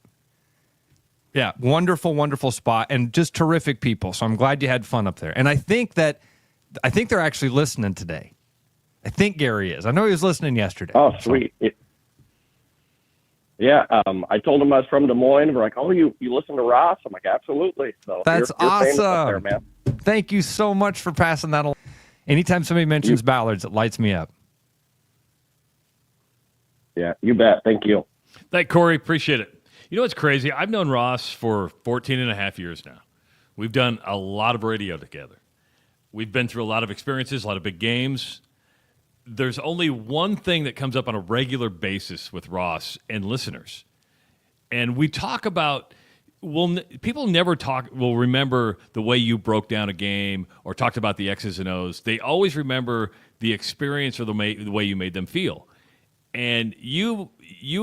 wonderful, wonderful spot and just terrific people. So I'm glad you had fun up there. And I think they're actually listening today. I think Gary is. I know he was listening yesterday. Oh, sweet. So. I told him I was from Des Moines. We're like, oh, you listen to Ross? I'm like, absolutely. So that's you're awesome. There, man. Thank you so much for passing that along. Anytime somebody mentions Ballard's, it lights me up. Yeah, you bet. Thank you. Thank Corey. Appreciate it. You know what's crazy? I've known Ross for 14 and a half years now. We've done a lot of radio together. We've been through a lot of experiences, a lot of big games. There's only one thing that comes up on a regular basis with Ross and listeners. And we talk about, people never will remember the way you broke down a game or talked about the X's and O's. They always remember the experience or the way you made them feel. And you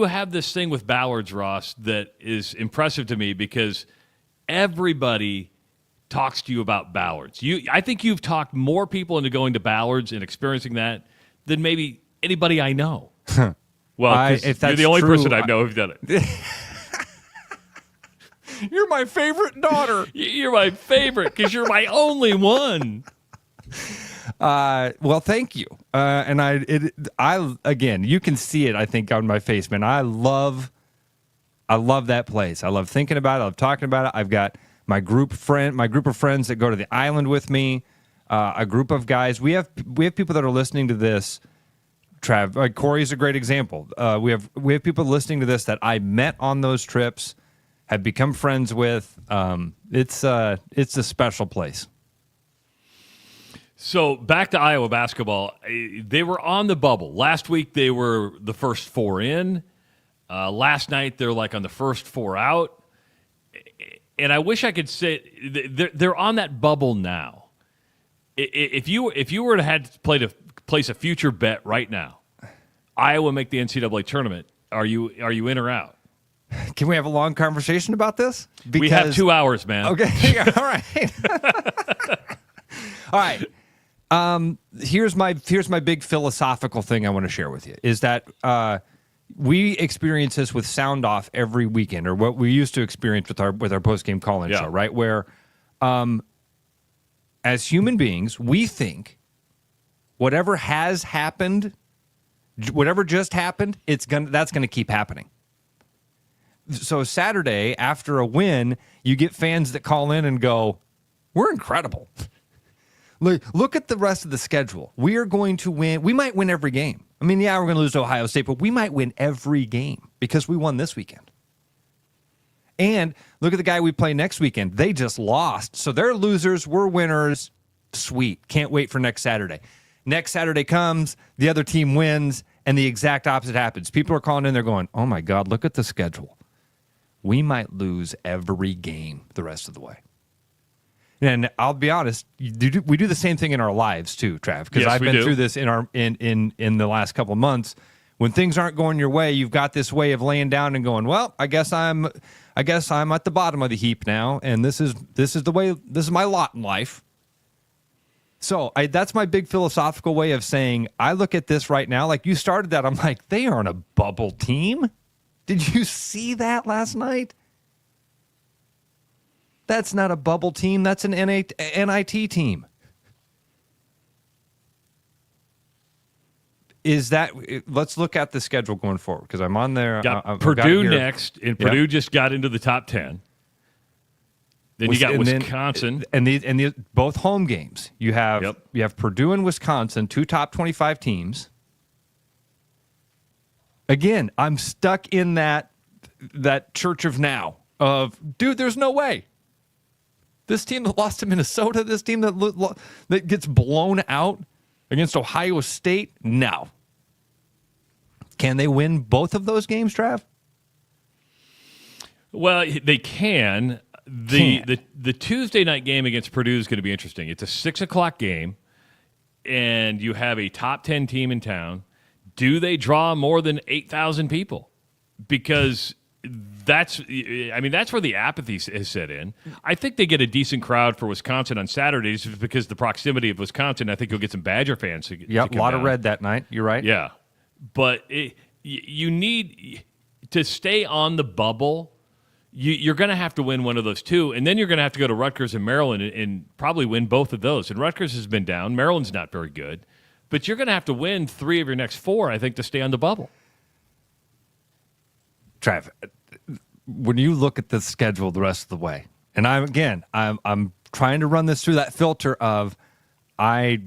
have this thing with Ballard's, Ross, that is impressive to me because everybody talks to you about Ballard's. I think you've talked more people into going to Ballard's and experiencing that than maybe anybody I know. Well, if you're the only person I know who's done it. You're my favorite daughter. You're my favorite because you're my only one. Well, thank you. And again, you can see it, I think, on my face, man. I love that place. I love thinking about it. I love talking about it. I've got my group of friends that go to the island with me. A group of guys. We have people that are listening to this. Trav, Corey's a great example. We have people listening to this that I met on those trips, have become friends with. It's a special place. So back to Iowa basketball. They were on the bubble. Last week they were the first 4 in. Last night they're like on the first 4 out. And I wish I could say they're on that bubble now. If you were to have to place a future bet right now, Iowa make the NCAA tournament. Are you in or out? Can we have a long conversation about this? We have 2 hours, man. Okay. All right. All right. Here's my big philosophical thing I want to share with you is that we experience this with Sound Off every weekend, or what we used to experience with our post game call-in show, right? Where, as human beings, we think whatever has happened, whatever just happened, that's gonna keep happening. So Saturday, after a win, you get fans that call in and go, "We're incredible. Look at the rest of the schedule. We are going to win. We might win every game. I mean, yeah, we're going to lose to Ohio State, but we might win every game because we won this weekend. And look at the guy we play next weekend. They just lost. So they're losers. We're winners. Sweet. Can't wait for next Saturday. Next Saturday comes, the other team wins, and the exact opposite happens. People are calling in. They're going, oh, my God, look at the schedule. We might lose every game the rest of the way. And I'll be honest, we do the same thing in our lives too, Trav. Because I've been through this in the last couple of months. When things aren't going your way, you've got this way of laying down and going, "Well, I guess I'm at the bottom of the heap now, and this is my lot in life." So that's my big philosophical way of saying I look at this right now. Like you started that, I'm like, they aren't a bubble team. Did you see that last night? That's not a bubble team. That's an NIT team. Let's look at the schedule going forward because I'm on there. Purdue next, and Purdue just got into the top 10. Then you got Wisconsin, and these both home games. You have Purdue and Wisconsin, two top 25 teams. Again, I'm stuck in that church of now of dude. There's no way. This team that lost to Minnesota, this team that gets blown out against Ohio State, no. Can they win both of those games, Trav? Well, they can. The Tuesday night game against Purdue is going to be interesting. It's a 6:00 game, and you have a top 10 team in town. Do they draw more than 8,000 people? Because that's where the apathy has set in. I think they get a decent crowd for Wisconsin on Saturdays because the proximity of Wisconsin. I think you'll get some Badger fans. To a lot of red that night. You're right. Yeah, but you need to stay on the bubble. You're going to have to win one of those two, and then you're going to have to go to Rutgers and Maryland and probably win both of those. And Rutgers has been down. Maryland's not very good. But you're going to have to win 3 of your next 4, I think, to stay on the bubble. Trav, when you look at the schedule the rest of the way, and I'm trying to run this through that filter of I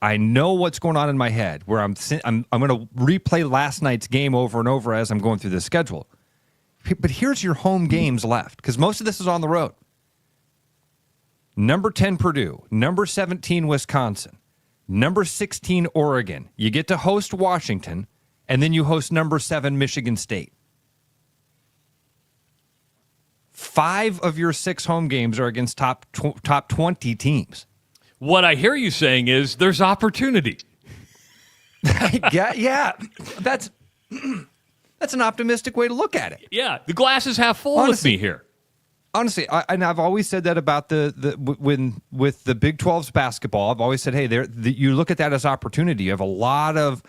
know what's going on in my head where I'm going to replay last night's game over and over as I'm going through the schedule. But here's your home games left because most of this is on the road. Number 10 Purdue, number 17 Wisconsin, number 16 Oregon. You get to host Washington, and then you host number 7 Michigan State. 5 of your 6 home games are against top 20 teams. What I hear you saying is there's opportunity. yeah, that's an optimistic way to look at it. Yeah, the glass is half full with me here. Honestly, I've always said that about with the Big 12's basketball. I've always said, hey, you look at that as opportunity. You have a lot of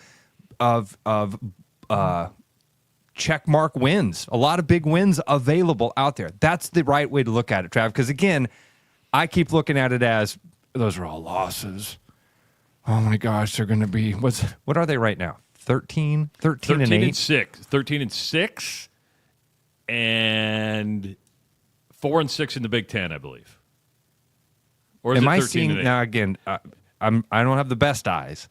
check mark wins, a lot of big wins available out there. That's the right way to look at it, Trav. Because again, I keep looking at it as those are all losses. Oh my gosh, they're going to be what are they right now? 13 and 8, 13 and 6, and 4 and 6 in the Big Ten, I believe. Or is Am it 13 I seeing and 8? now? Again, I don't have the best eyes.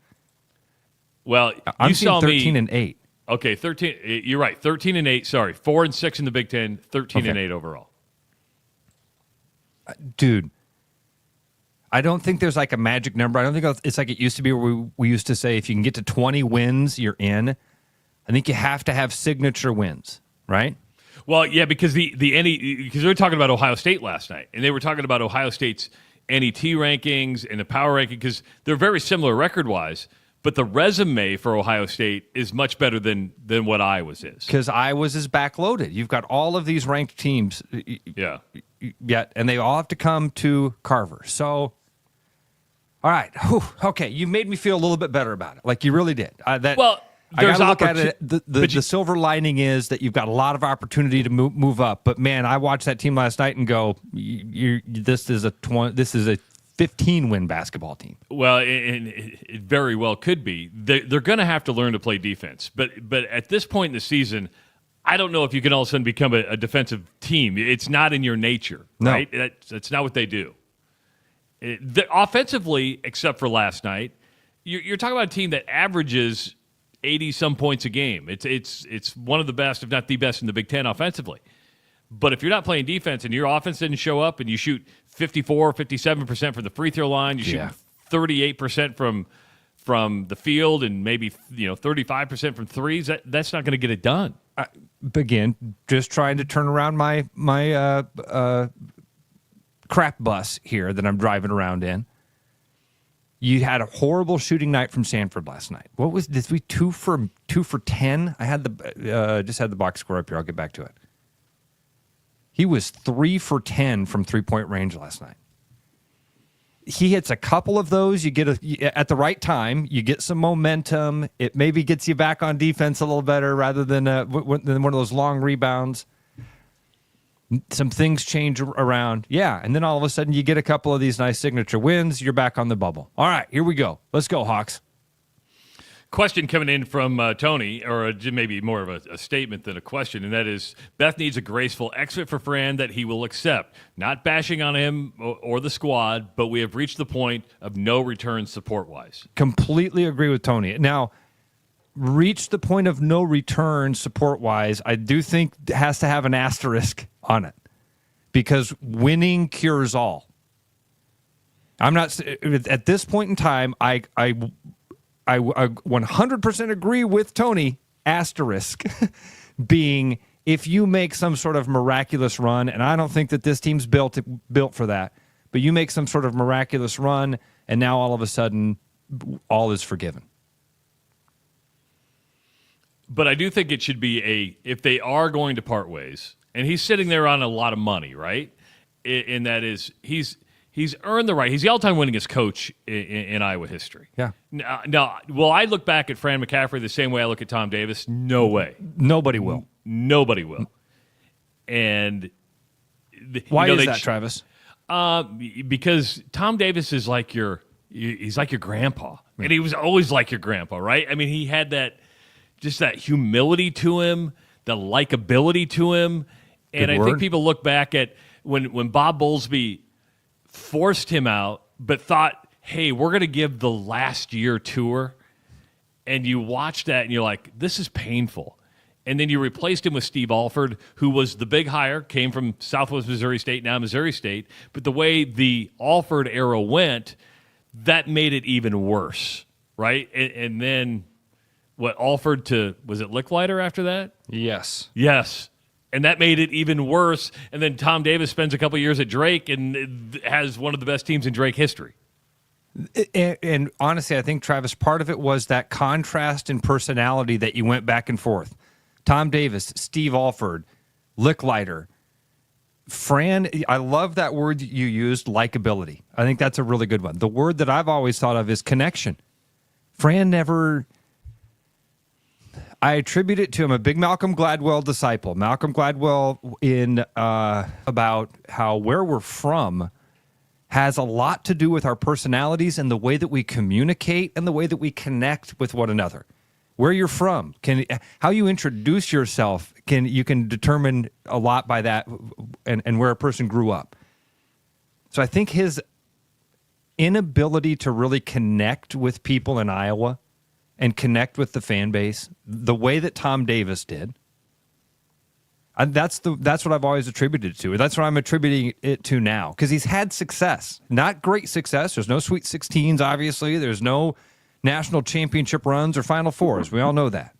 Well, I'm you seeing saw 13 me, and 8. Okay, 13. You're right. 13 and 8. Sorry, 4 and 6 in the Big Ten. 13 and 8 overall. Dude, I don't think there's like a magic number. I don't think it's like it used to be where we used to say if you can get to 20 wins, you're in. I think you have to have signature wins, right? Well, yeah, because because they were talking about Ohio State last night, and they were talking about Ohio State's NET rankings and the power ranking because they're very similar record-wise, but the resume for Ohio State is much better than what Iowa's is. Because Iowa's is backloaded. You've got all of these ranked teams. Yeah. And they all have to come to Carver. So, all right. Whew, okay, you made me feel a little bit better about it. Like you really did. I got to look at it. The silver lining is that you've got a lot of opportunity to move up. But man, I watched that team last night and go, this is a 15-win basketball team. Well, it very well could be. They're going to have to learn to play defense. But at this point in the season, I don't know if you can all of a sudden become a defensive team. It's not in your nature, right? That's not what they do. Offensively, except for last night, you're talking about a team that averages 80-some points a game. It's one of the best, if not the best, in the Big Ten offensively. But if you're not playing defense and your offense didn't show up and you shoot 54, 57% from the free throw line, you shoot 38% from the field and maybe 35% from threes, that's not going to get it done. Again, just trying to turn around my crap bus here that I'm driving around in. You had a horrible shooting night from Sanford last night. What was this? We 2 for 10. I had just had the box score up here. I'll get back to it. He was 3 for 10 from 3-point range last night. He hits a couple of those. You get at the right time. You get some momentum. It maybe gets you back on defense a little better rather than one of those long rebounds. Some things change around. Yeah, and then all of a sudden you get a couple of these nice signature wins. You're back on the bubble. All right, here we go. Let's go, Hawks. Question coming in from Tony, or maybe more of a statement than a question, and that is, Beth needs a graceful exit for Fran that he will accept. Not bashing on him or the squad, but we have reached the point of no return support-wise. Completely agree with Tony. Now, reach the point of no return support-wise, I do think it has to have an asterisk on it because winning cures all. I'm not at this point in time. I 100% agree with Tony. Asterisk being if you make some sort of miraculous run, and I don't think that this team's built for that. But you make some sort of miraculous run, and now all of a sudden, all is forgiven. But I do think it should be if they are going to part ways, and he's sitting there on a lot of money, right? And that is, he's earned the right. He's the all-time winningest coach in Iowa history. Yeah. Now, will I look back at Fran McCaffrey the same way I look at Tom Davis? No way. Nobody will. Nobody will. And why is that, Travis? Because Tom Davis is he's like your grandpa, and he was always like your grandpa, right? I mean, he had that humility to him, the likability to him, and I think people look back at when Bob Bowlesby forced him out, but thought, hey, we're going to give the last year tour, and you watch that and you're like, this is painful. And then you replaced him with Steve Alford, who was the big hire, came from Southwest Missouri State, now Missouri State. But the way the Alford era went, that made it even worse, right? And then Alford was it Licklider after that? Yes. Yes. And that made it even worse. And then Tom Davis spends a couple years at Drake and has one of the best teams in Drake history. And honestly, I think, Travis, part of it was that contrast in personality that you went back and forth. Tom Davis, Steve Alford, Licklider, Fran. I love that word you used, likability. I think that's a really good one. The word that I've always thought of is connection. Fran never... I attribute it to him, a big Malcolm Gladwell disciple. Malcolm Gladwell about how where we're from has a lot to do with our personalities and the way that we communicate and the way that we connect with one another. Where you're from, how you introduce yourself, you can determine a lot by that and where a person grew up. So I think his inability to really connect with people in Iowa and connect with the fan base the way that Tom Davis did. That's what I've always attributed it to. That's what I'm attributing it to now because he's had success, not great success. There's no Sweet 16s, obviously. There's no national championship runs or Final Fours. We all know that.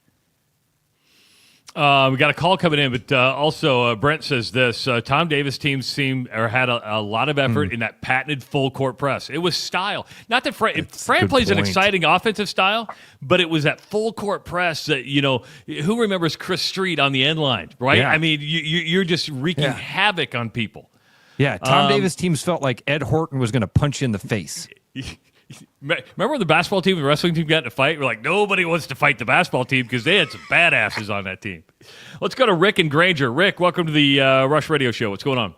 We got a call coming in, but also Brent says this: Tom Davis' teams had a lot of effort in that patented full court press. It was style. Not that Fran plays an exciting offensive style, but it was that full court press that who remembers Chris Street on the end line, right? Yeah. I mean, you're just wreaking havoc on people. Yeah, Tom Davis teams felt like Ed Horton was going to punch you in the face. Remember when the basketball team and the wrestling team got in a fight? We're like, nobody wants to fight the basketball team because they had some badasses on that team. Let's go to Rick and Granger. Rick, welcome to the Rush Radio Show. What's going on?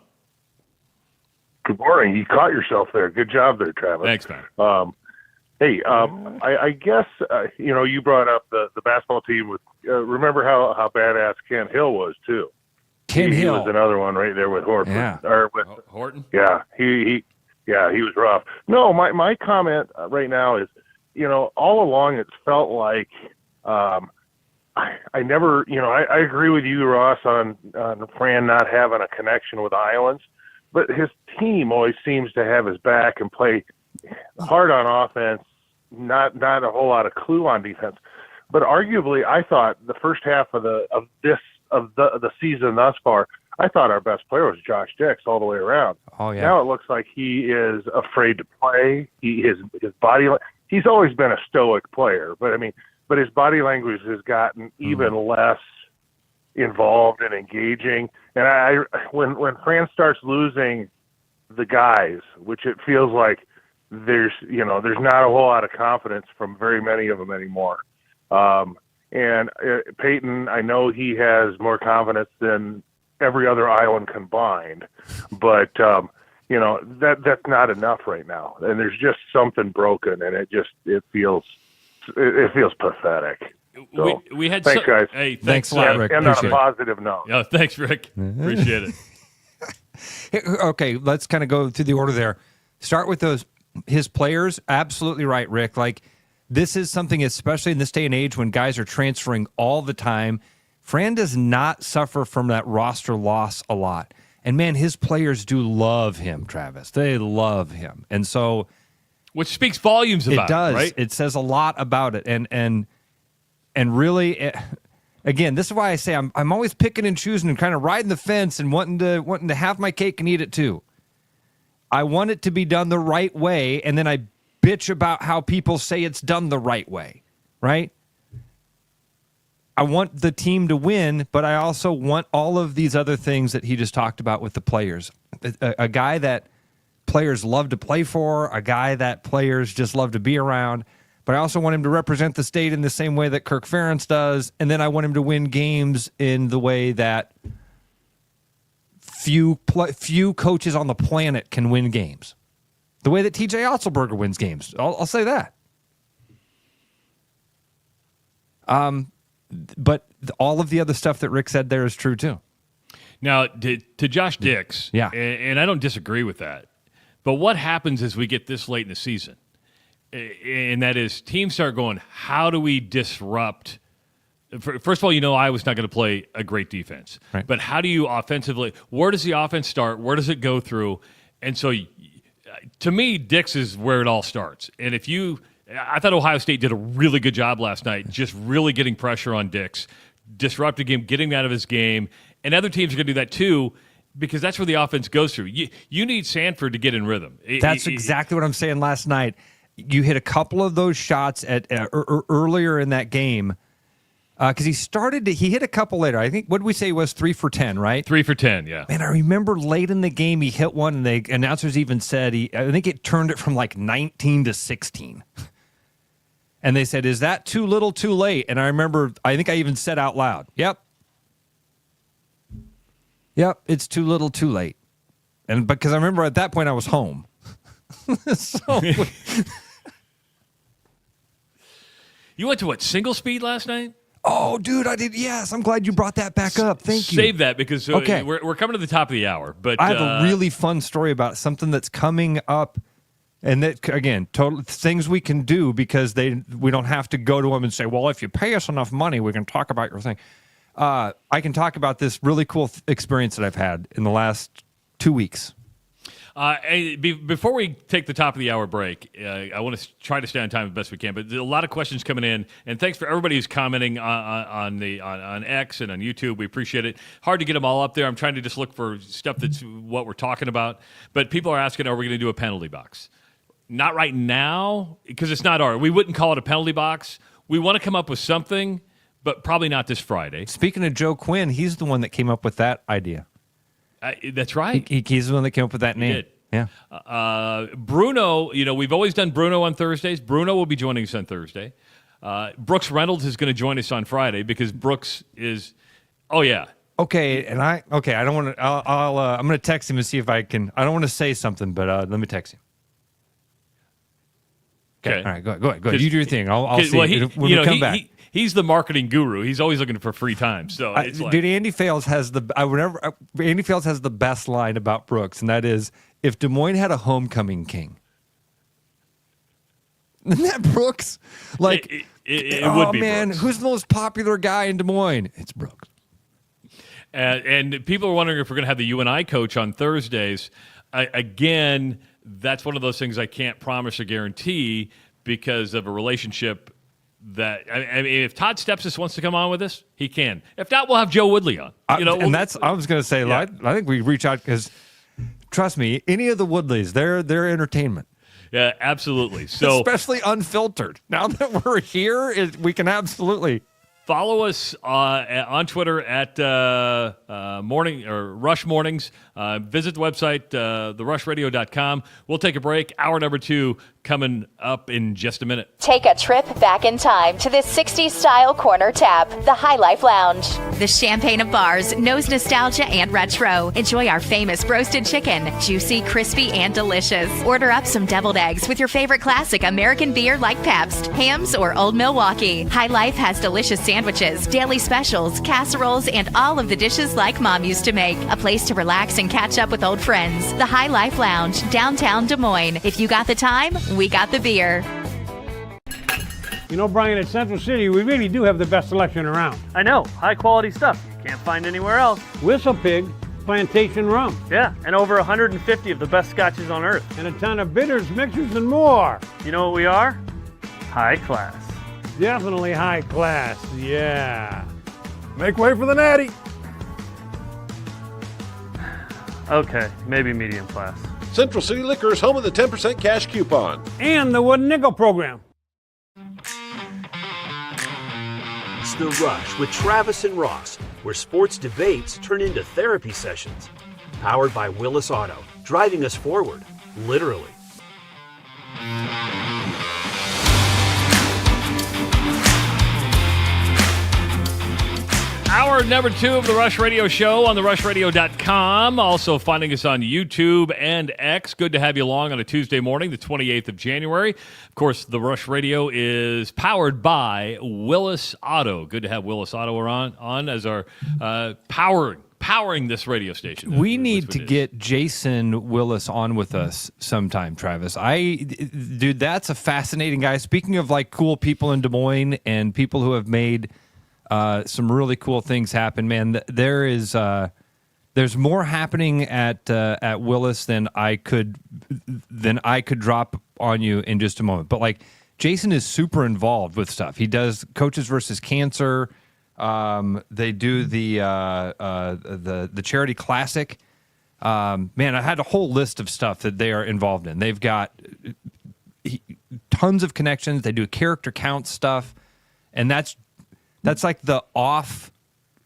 Good morning. You caught yourself there. Good job there, Travis. Thanks, man. I guess, you brought up the basketball team with, remember how badass Ken Hill was, too. Ken Hill. He was another one right there with Horton. Yeah. Or with, Horton? Yeah, he was rough. No, my comment right now is, all along it's felt like I never, I agree with you, Ross, on Fran not having a connection with Islands, but his team always seems to have his back and play hard on offense, not a whole lot of clue on defense. But arguably, I thought the first half of the season thus far, I thought our best player was Josh Dix all the way around. Oh yeah. Now it looks like he is afraid to play. His body. He's always been a stoic player, but his body language has gotten even less involved and engaging. And when Fran starts losing the guys, which it feels like there's not a whole lot of confidence from very many of them anymore. And Peyton, I know he has more confidence than every other island combined, but that's not enough right now. And there's just something broken, and it feels pathetic. So, we had thanks, guys. Hey, thanks a lot, Rick. And on a positive note. Yeah, thanks, Rick. Appreciate it. Okay, let's kind of go through the order there. Start with his players. Absolutely right, Rick. Like, this is something, especially in this day and age when guys are transferring all the time. Fran does not suffer from that roster loss a lot. And, man, his players do love him, Travis. They love him. And so... Which speaks volumes about it. Does. Right? It says a lot about it. And really, again, this is why I say I'm always picking and choosing and kind of riding the fence and wanting to have my cake and eat it too. I want it to be done the right way, and then I bitch about how people say it's done the right way, right? I want the team to win, but I also want all of these other things that he just talked about with the players. A guy that players love to play for, a guy that players just love to be around, but I also want him to represent the state in the same way that Kirk Ferentz does, and then I want him to win games in the way that few coaches on the planet can win games. The way that TJ Otzelberger wins games. I'll say that. But all of the other stuff that Rick said there is true too. Now, to Josh Dix, yeah, and I don't disagree with that, but what happens as we get this late in the season? And that is teams start going, how do we disrupt? First of all, Iowa's not going to play a great defense. Right. But how do you offensively, where does the offense start? Where does it go through? And so, to me, Dix is where it all starts. And I thought Ohio State did a really good job last night, just really getting pressure on Dix, disrupting him, getting him out of his game. And other teams are going to do that too, because that's where the offense goes through. You need Sanford to get in rhythm. That's exactly what I'm saying last night. You hit a couple of those shots earlier in that game because he hit a couple later. I think, what did we say was 3 for 10, right? 3 for 10, yeah. Man, I remember late in the game he hit one, and the announcers even said, I think it turned it from like 19 to 16. And they said, is that too little, too late? And I think I even said out loud, yep, it's too little, too late. And because I remember at that point I was home. You went to what, single speed last night? Oh, dude, I did. Yes, I'm glad you brought that back up. Thank you. Save that because we're coming to the top of the hour. But I have a really fun story about something that's coming up, and that again, total things we can do because we don't have to go to them and say, well, if you pay us enough money, we can talk about your thing. I can talk about this really cool experience that I've had in the last 2 weeks. Before we take the top of the hour break, I want to try to stay on time as best we can. But there's a lot of questions coming in, and thanks for everybody who's commenting on X and on YouTube. We appreciate it. Hard to get them all up there. I'm trying to just look for stuff that's what we're talking about. But people are asking, are we going to do a penalty box? Not right now, because it's not we wouldn't call it a penalty box. We want to come up with something, but probably not this Friday. Speaking of Joe Quinn, he's the one that came up with that idea. That's right. He's the one that came up with that name. He did. Yeah. Bruno, we've always done Bruno on Thursdays. Bruno will be joining us on Thursday. Brooks Reynolds is going to join us on Friday because Brooks is. Oh yeah. Okay, I don't want to. I'm going to text him and see if I can. I don't want to say something, but let me text him. Okay. All right. Go ahead. You do your thing. I'll see when we come back. He's the marketing guru. He's always looking for free time. So, dude, Andy Fales has Andy Fales has the best line about Brooks, and that is, if Des Moines had a homecoming king. Isn't that Brooks? Like, it would be. Man, Brooks. who's the most popular guy in Des Moines? It's Brooks. And people are wondering if we're going to have the UNI coach on Thursdays. Again, that's one of those things I can't promise or guarantee because of a relationship. That I mean, if Todd Stepsis wants to come on with us, he can. If not, we'll have Joe Woodley on. I was going to say, I think we reach out because, trust me, any of the Woodleys, they're entertainment. Yeah, absolutely. So especially unfiltered. Now that we're here, we can absolutely follow us on Twitter at Morning or Rush Mornings. Visit the website, therushradio.com. We'll take a break. Hour number 2 coming up in just a minute. Take a trip back in time to this 60s style corner tap, the High Life Lounge. The champagne of bars knows nostalgia and retro. Enjoy our famous roasted chicken, juicy, crispy, and delicious. Order up some deviled eggs with your favorite classic American beer like Pabst, Hams, or Old Milwaukee. High Life has delicious sandwiches, daily specials, casseroles, and all of the dishes like Mom used to make. A place to relax and catch up with old friends. The High Life Lounge, downtown Des Moines. If you got the time, we got the beer. You know, Brian, at Central City, we really do have the best selection around. I know. High quality stuff you can't find anywhere else. Whistle Pig Plantation Rum. Yeah, and over 150 of the best scotches on earth. And a ton of bitters, mixers, and more. You know what we are? High class. Definitely high class, yeah. Make way for the natty. Okay, maybe medium class. Central City Liquors, home of the 10% cash coupon. And the Wooden Nickel program. It's The Rush with Travis and Ross, where sports debates turn into therapy sessions. Powered by Willis Auto, driving us forward, literally. Hour number 2 of the Rush Radio Show on therushradio.com. Also finding us on YouTube and X. Good to have you along on a Tuesday morning, the 28th of January. Of course, the Rush Radio is powered by Willis Auto. Good to have Willis Auto on as our powering this radio station. We need to get Jason Willis on with us sometime, Travis. Dude, that's a fascinating guy. Speaking of like cool people in Des Moines and people who have made some really cool things happen, man. There's more happening at Willis than I could drop on you in just a moment. But like Jason is super involved with stuff. He does Coaches versus Cancer. They do the Charity Classic. Man, I had a whole list of stuff that they are involved in. They've got tons of connections. They do character count stuff, and that's like the off.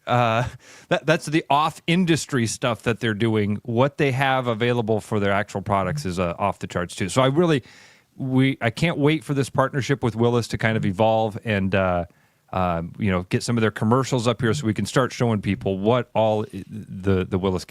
That's the off industry stuff that they're doing. What they have available for their actual products is off the charts too. So I can't wait for this partnership with Willis to kind of evolve and get some of their commercials up here so we can start showing people what all the Willis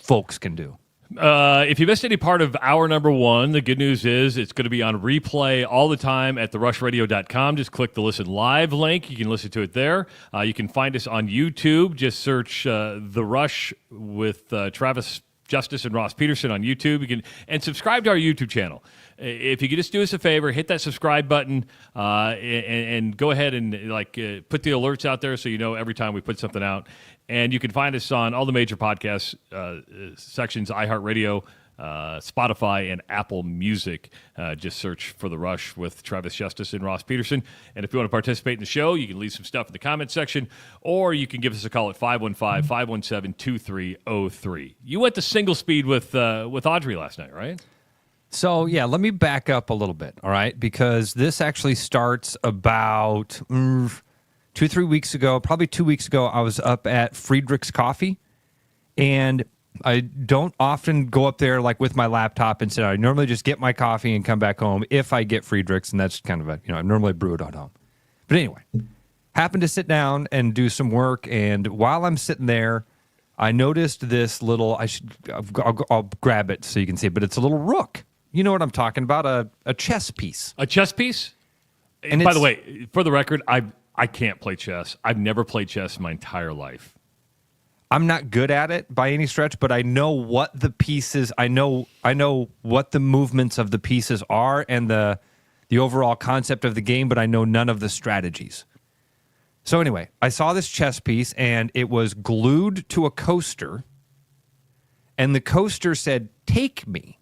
folks can do. If you missed any part of hour number 1, the good news is it's going to be on replay all the time at therushradio.com. Just click the Listen Live link. You can listen to it there. You can find us on YouTube. Just search The Rush with Travis Justice and Ross Peterson on YouTube. And subscribe to our YouTube channel. If you could just do us a favor, hit that subscribe button and go ahead and put the alerts out there so you know every time we put something out. And you can find us on all the major podcast sections, iHeartRadio, Spotify, and Apple Music. Just search for The Rush with Travis Justice and Ross Peterson. And if you want to participate in the show, you can leave some stuff in the comment section, or you can give us a call at 515-517-2303. You went to single speed with Audrey last night, right? So, yeah, let me back up a little bit, all right? Because this actually starts about 2-3 weeks ago, probably 2 weeks ago. I was up at Friedrich's Coffee, and I don't often go up there like with my laptop and sit down. I normally just get my coffee and come back home if I get Friedrich's, and that's kind of I normally brew it at home. But anyway, happened to sit down and do some work, and while I'm sitting there, I noticed this little, I'll grab it so you can see it, but it's a little rook. You know what I'm talking about, a chess piece. A chess piece? And by the way, for the record, I can't play chess. I've never played chess in my entire life. I'm not good at it by any stretch, but I know what the pieces, I know what the movements of the pieces are and the overall concept of the game, but I know none of the strategies. So anyway, I saw this chess piece, and it was glued to a coaster, and the coaster said, "Take me,"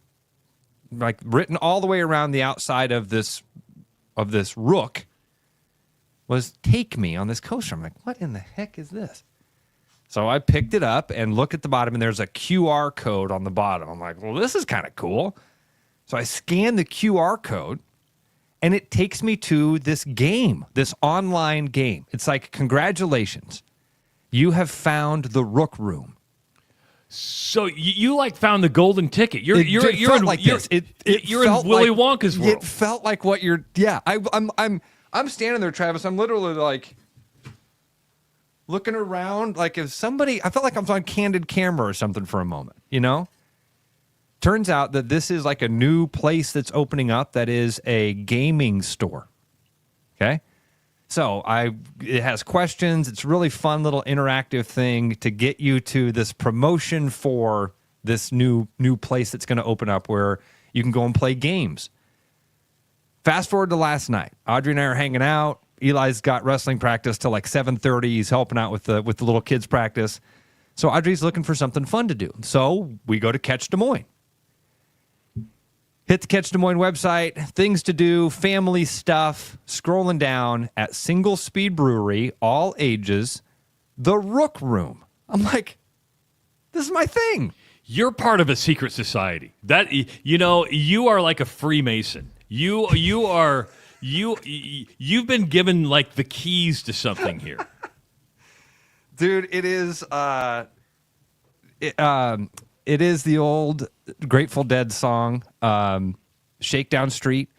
like written all the way around the outside of this rook was "Take me" on this coaster. I'm like, what in the heck is this? So I picked it up and looked at the bottom, and there's a QR code on the bottom. I'm like, well, this is kind of cool. So I scan the QR code, and it takes me to this game, this online game. It's like, congratulations, you have found the Rook Room. So you like found the golden ticket. You're in Willy Wonka's world. It felt like what you're. Yeah, I'm standing there, Travis. I'm literally like looking around, like if somebody. I felt like I was on candid camera or something for a moment. You know. Turns out that this is like a new place that's opening up that is a gaming store. Okay. So it has questions. It's a really fun little interactive thing to get you to this promotion for this new place that's going to open up where you can go and play games. Fast forward to last night. Audrey and I are hanging out. Eli's got wrestling practice till like 7:30. He's helping out with the little kids practice. So Audrey's looking for something fun to do. So we go to Catch Des Moines. Hit the Catch Des Moines website, things to do, family stuff, scrolling down at Single Speed Brewery, all ages, the Rook Room. I'm like, this is my thing. You're part of a secret society. That, you are like a Freemason. You've been given like the keys to something here. Dude, it is it is the old Grateful Dead song, Shakedown Street.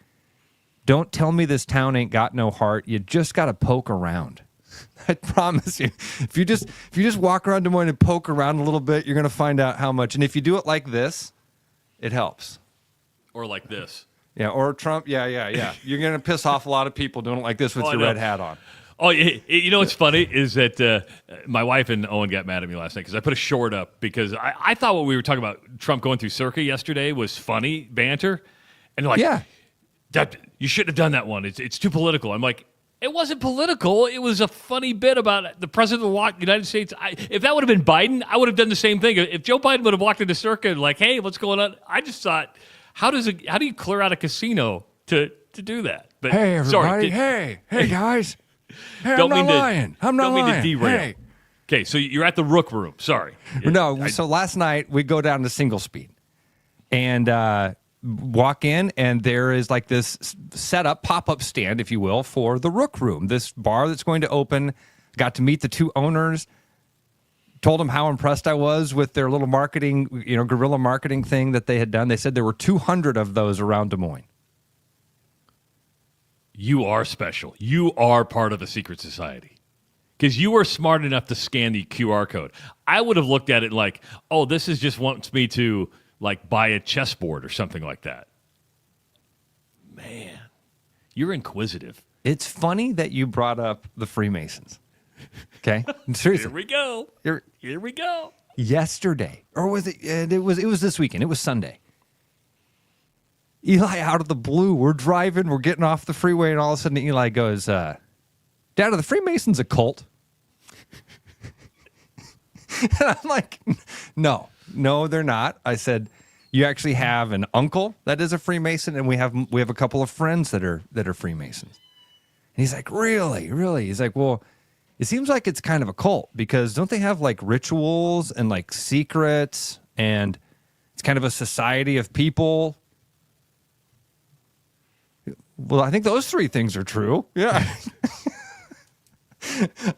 Don't tell me this town ain't got no heart. You just got to poke around. I promise you. If you just walk around Des Moines and poke around a little bit, you're going to find out how much. And if you do it like this, it helps. Or like this. Yeah, or Trump. Yeah. You're going to piss off a lot of people doing it like this with your red hat on. Oh, you know what's funny is that my wife and Owen got mad at me last night because I put a short up because I thought what we were talking about, Trump going through Circa yesterday, was funny banter. And they're like, yeah, that, you shouldn't have done that one. It's too political. I'm like, it wasn't political. It was a funny bit about the president of the United States. If that would have been Biden, I would have done the same thing. If Joe Biden would have walked into Circa and like, hey, what's going on? I just thought, how do you clear out a casino to do that? But hey, everybody. Sorry, hey, guys. Hey, I'm not lying. Don't mean to derail. Hey. Okay, so you're at the Rook Room. Sorry. So last night we go down to Single Speed and walk in, and there is like this setup, pop-up stand, if you will, for the Rook Room, this bar that's going to open. Got to meet the two owners. Told them how impressed I was with their little marketing, guerrilla marketing thing that they had done. They said there were 200 of those around Des Moines. You are special. You are part of a secret society. Because you were smart enough to scan the QR code. I would have looked at it like, oh, this is just wants me to like buy a chessboard or something like that. Man, you're inquisitive. It's funny that you brought up the Freemasons. Okay? Seriously. Here we go. Here we go. Yesterday, or was it? It was this weekend. It was Sunday. Eli, out of the blue, we're driving, we're getting off the freeway, and all of a sudden Eli goes, Dad, are the Freemasons a cult? And I'm like, no, they're not. I said, You actually have an uncle that is a Freemason, and we have a couple of friends that are Freemasons. And he's like, really, really? He's like, well, it seems like it's kind of a cult because don't they have like rituals and like secrets, and it's kind of a society of people? Well, I think those three things are true. Yeah.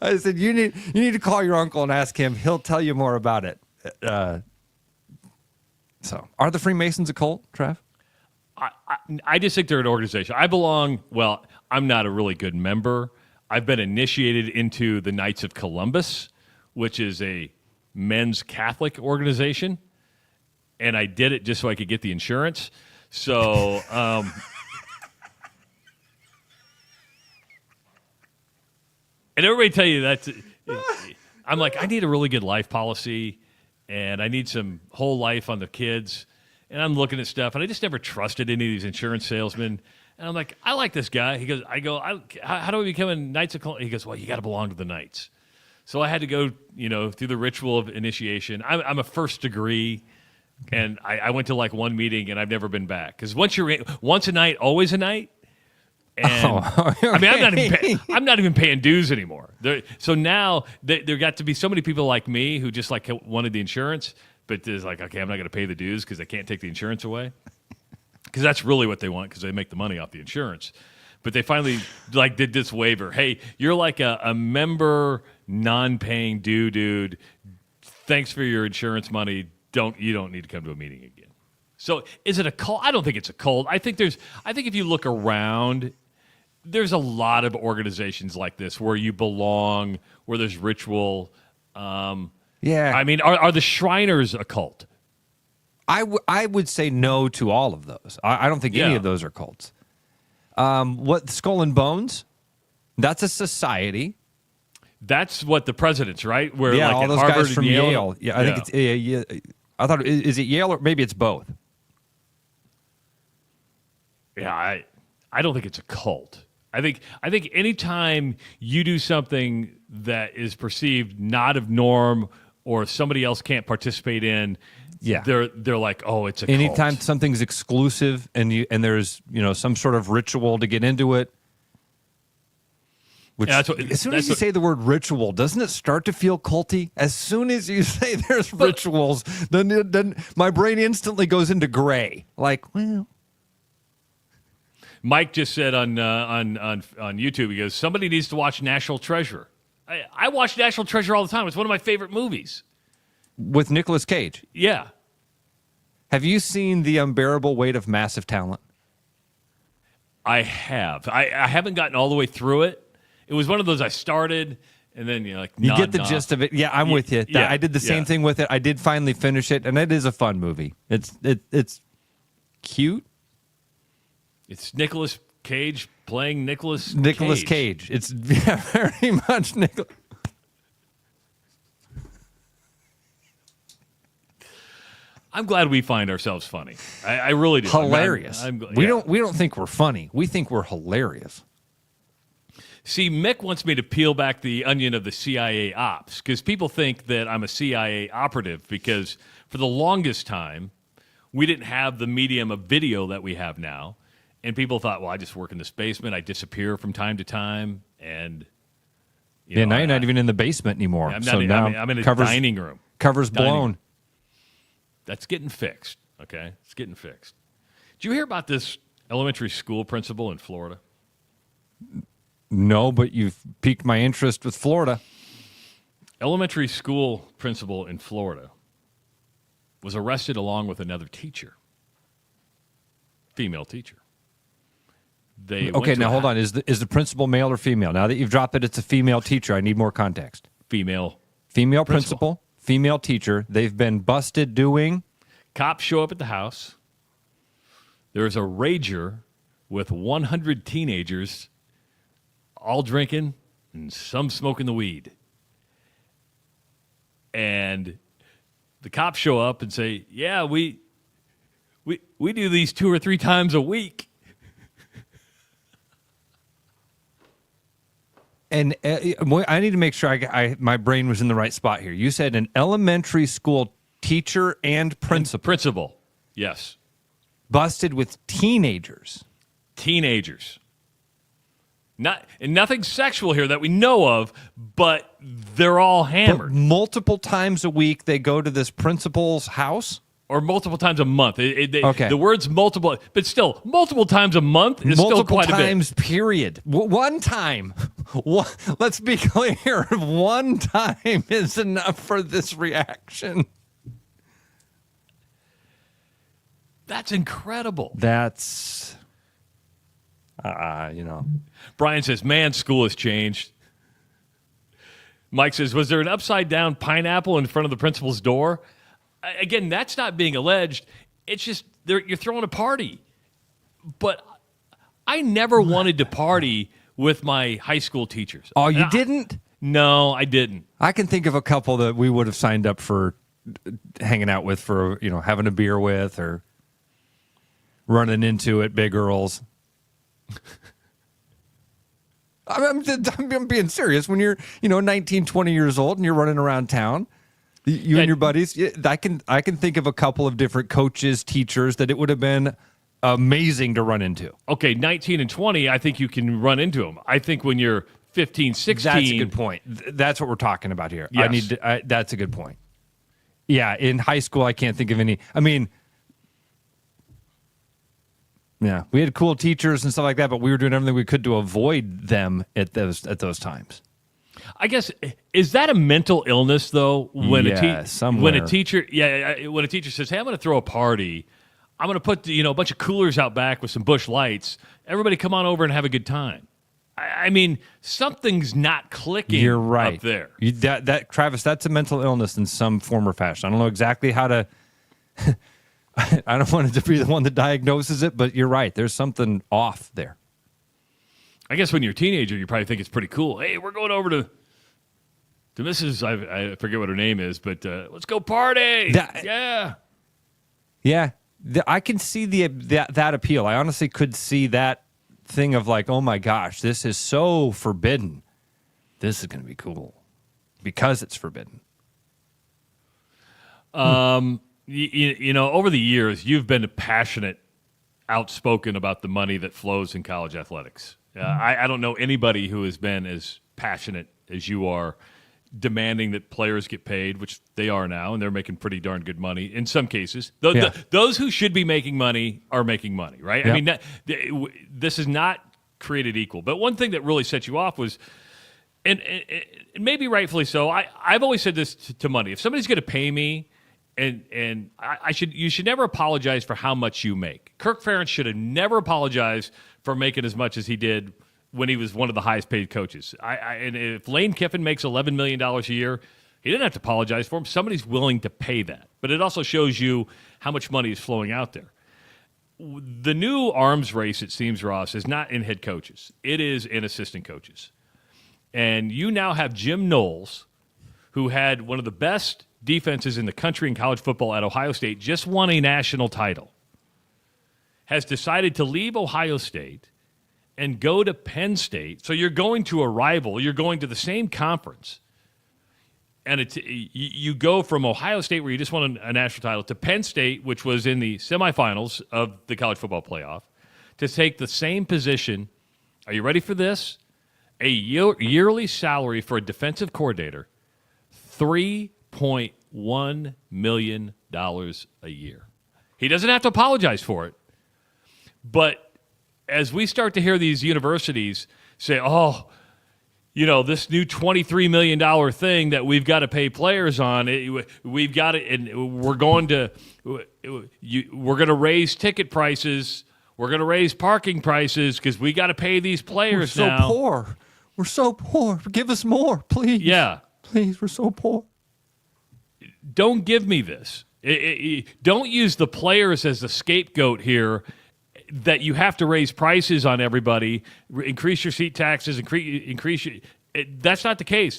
I said, you need to call your uncle and ask him. He'll tell you more about it. So, are the Freemasons a cult, Trav? I just think they're an organization. I'm not a really good member. I've been initiated into the Knights of Columbus, which is a men's Catholic organization, and I did it just so I could get the insurance. So, and everybody tell you that I'm like, I need a really good life policy, and I need some whole life on the kids. And I'm looking at stuff, and I just never trusted any of these insurance salesmen. And I'm like, I like this guy. He goes, how do we become a Knights of Columbus? He goes, well, you got to belong to the Knights. So I had to go, through the ritual of initiation. I'm a first degree, and I went to like one meeting, and I've never been back. Because once a night, always a night. And okay. I mean, I'm not even paying dues anymore. So now there got to be so many people like me who just like wanted the insurance, but there's like, okay, I'm not going to pay the dues because I can't take the insurance away. Because that's really what they want, because they make the money off the insurance. But they finally like did this waiver. Hey, you're like a member, non-paying dude. Thanks for your insurance money. You don't need to come to a meeting again. So is it a cult? I don't think it's a cult. I think if you look around, there's a lot of organizations like this where you belong, where there's ritual. Yeah. I mean, are the Shriners a cult? I would say no to all of those. I don't think any of those are cults. What, Skull and Bones? That's a society. That's what the presidents, right? Where yeah, like all those Harvard guys from and Yale. Yeah, I think it's. I thought, is it Yale or maybe it's both? Yeah, I don't think it's a cult. I think anytime you do something that is perceived not of norm or somebody else can't participate in, they're like, oh, it's a cult. Anytime something's exclusive and there's some sort of ritual to get into it. Which, as soon as you say the word ritual, doesn't it start to feel culty? As soon as you say there's rituals, then my brain instantly goes into gray. Like, well. Mike just said on YouTube, he goes, somebody needs to watch National Treasure. I watch National Treasure all the time. It's one of my favorite movies. With Nicolas Cage? Yeah. Have you seen The Unbearable Weight of Massive Talent? I have. I haven't gotten all the way through it. It was one of those I started, and then you get the gist of it. Yeah, I'm with you. Yeah, I did the same thing with it. I did finally finish it, and it is a fun movie. It's cute. It's Nicolas Cage playing Nicolas Cage. It's very much Nicolas. I'm glad we find ourselves funny. I really do. Hilarious. We don't think we're funny. We think we're hilarious. See, Mick wants me to peel back the onion of the CIA ops because people think that I'm a CIA operative because for the longest time, we didn't have the medium of video that we have now. And people thought, well, I just work in this basement. I disappear from time to time. And now you're not even in the basement anymore. I'm in a dining room. Cover's blown. That's getting fixed, okay? It's getting fixed. Did you hear about this elementary school principal in Florida? No, but you've piqued my interest with Florida. Elementary school principal in Florida was arrested along with another teacher, female teacher. Okay, now hold on. Is the principal male or female? Now that you've dropped it, it's a female teacher. I need more context. Female principal, female teacher. They've been busted doing. Cops show up at the house. There's a rager with 100 teenagers, all drinking and some smoking the weed. And the cops show up and say, "Yeah, we do these 2 or 3 times a week." And I need to make sure my brain was in the right spot here. You said an elementary school teacher and principal. Yes. Busted with teenagers. Teenagers. Nothing sexual here that we know of, but they're all hammered. But multiple times a week, they go to this principal's house? Or multiple times a month. Okay. The word's multiple, but still, multiple times a month is still quite a bit. Multiple times, period. One time. Let's be clear. One time is enough for this reaction. That's incredible. That's, Brian says, man, school has changed. Mike says, was there an upside-down pineapple in front of the principal's door? Again, that's not being alleged. It's just you're throwing a party. But I never wanted to party with my high school teachers. Oh, you didn't? No, I didn't. I can think of a couple that we would have signed up for hanging out with for, having a beer with or running into at Big Earl's. I'm being serious. When you're, 19, 20 years old and you're running around town, you and your buddies, I can think of a couple of different coaches, teachers that it would have been amazing to run into. Okay, 19 and 20, I think you can run into them. I think when you're 15, 16. That's a good point. That's what we're talking about here. Yes. That's a good point. Yeah, in high school, I can't think of any. I mean, yeah, we had cool teachers and stuff like that, but we were doing everything we could to avoid them at those times. I guess, is that a mental illness though? When a teacher says, "Hey, I'm going to throw a party. I'm going to put a bunch of coolers out back with some bush lights. Everybody, come on over and have a good time." I mean, something's not clicking. You're right up there. That Travis, that's a mental illness in some form or fashion. I don't know exactly how to. I don't want it to be the one that diagnoses it, but you're right. There's something off there. I guess when you're a teenager, you probably think it's pretty cool. Hey, we're going over to Mrs. I forget what her name is, but let's go party. Yeah. I can see that appeal. I honestly could see that thing of like, oh my gosh, this is so forbidden. This is going to be cool because it's forbidden. Over the years, you've been passionate, outspoken about the money that flows in college athletics. I don't know anybody who has been as passionate as you are, demanding that players get paid, which they are now, and they're making pretty darn good money in some cases. Those who should be making money are making money, right? Yep. I mean, this is not created equal. But one thing that really set you off was, and maybe rightfully so, I've always said this to money. If somebody's going to pay me, and you should never apologize for how much you make. Kirk Ferentz should have never apologized for making as much as he did when he was one of the highest paid coaches. And if Lane Kiffin makes $11 million a year, he didn't have to apologize for him. Somebody's willing to pay that. But it also shows you how much money is flowing out there. The new arms race, it seems, Ross, is not in head coaches. It is in assistant coaches. And you now have Jim Knowles, who had one of the best defenses in the country in college football at Ohio State, just won a national title, has decided to leave Ohio State and go to Penn State. So you're going to a rival. You're going to the same conference. And you go from Ohio State, where you just won a national title, to Penn State, which was in the semifinals of the college football playoff, to take the same position. Are you ready for this? A yearly salary for a defensive coordinator, $3.1 million a year. He doesn't have to apologize for it. But as we start to hear these universities say, this new $23 million thing that we've got to pay players on, we've got it, and we're going to raise ticket prices, we're going to raise parking prices because we got to pay these players now. We're so poor. We're so poor. Give us more, please. Yeah. Please, we're so poor. Don't give me this. Don't use the players as the scapegoat here, that you have to raise prices on everybody, increase your seat taxes, increase your, that's not the case.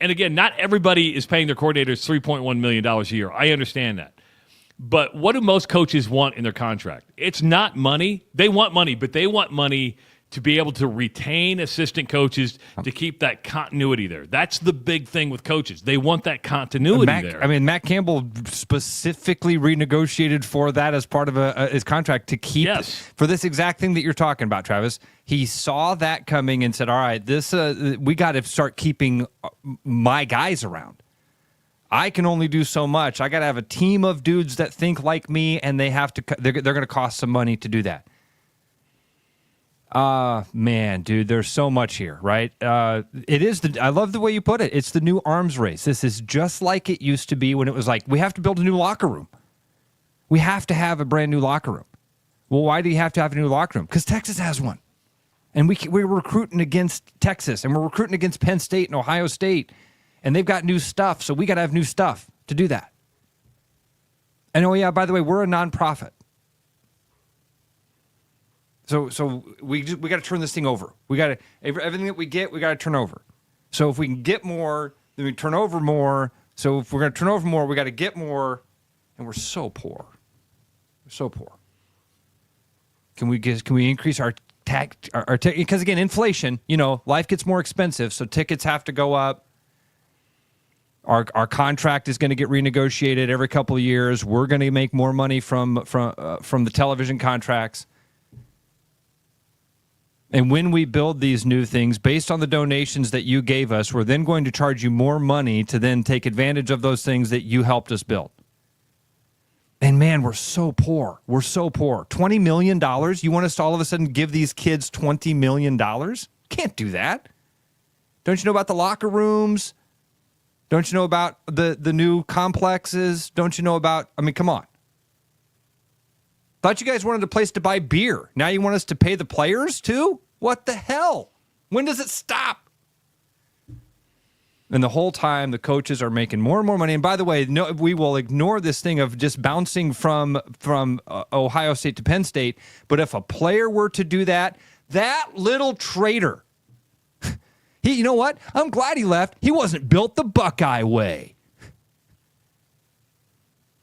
And again, not everybody is paying their coordinators $3.1 million a year. I understand that. But what do most coaches want in their contract? It's not money. They want money, but they want money to be able to retain assistant coaches to keep that continuity there. That's the big thing with coaches. They want that continuity there. I mean, Matt Campbell specifically renegotiated for that as part of his contract to keep for this exact thing that you're talking about, Travis. He saw that coming and said, all right, this we got to start keeping my guys around. I can only do so much. I got to have a team of dudes that think like me, and they're going to cost some money to do that. Man, dude, there's so much here, right? It is I love the way you put it. It's the new arms race. This is just like it used to be when it was like, we have to build a new locker room. We have to have a brand new locker room. Well, why do you have to have a new locker room? Because Texas has one. And we're recruiting against Texas, and we're recruiting against Penn State and Ohio State, and they've got new stuff, so we got to have new stuff to do that. And oh yeah, by the way, we're a nonprofit. So we got to turn this thing over. We got to everything that we get, we got to turn over. So if we can get more, then we turn over more. So if we're going to turn over more, we got to get more, and we're so poor. We're so poor. Can we increase our tax? Because again, inflation. Life gets more expensive, so tickets have to go up. Our contract is going to get renegotiated every couple of years. We're going to make more money from the television contracts. And when we build these new things, based on the donations that you gave us, we're then going to charge you more money to then take advantage of those things that you helped us build. And man, we're so poor. We're so poor. $20 million? You want us to all of a sudden give these kids $20 million? Can't do that. Don't you know about the locker rooms? Don't you know about the new complexes? Don't you know about, come on. Thought you guys wanted a place to buy beer. Now you want us to pay the players too? What the hell? When does it stop? And the whole time, the coaches are making more and more money. And by the way, no, we will ignore this thing of just bouncing from Ohio State to Penn State. But if a player were to do that, that little traitor, you know what? I'm glad he left. He wasn't built the Buckeye way.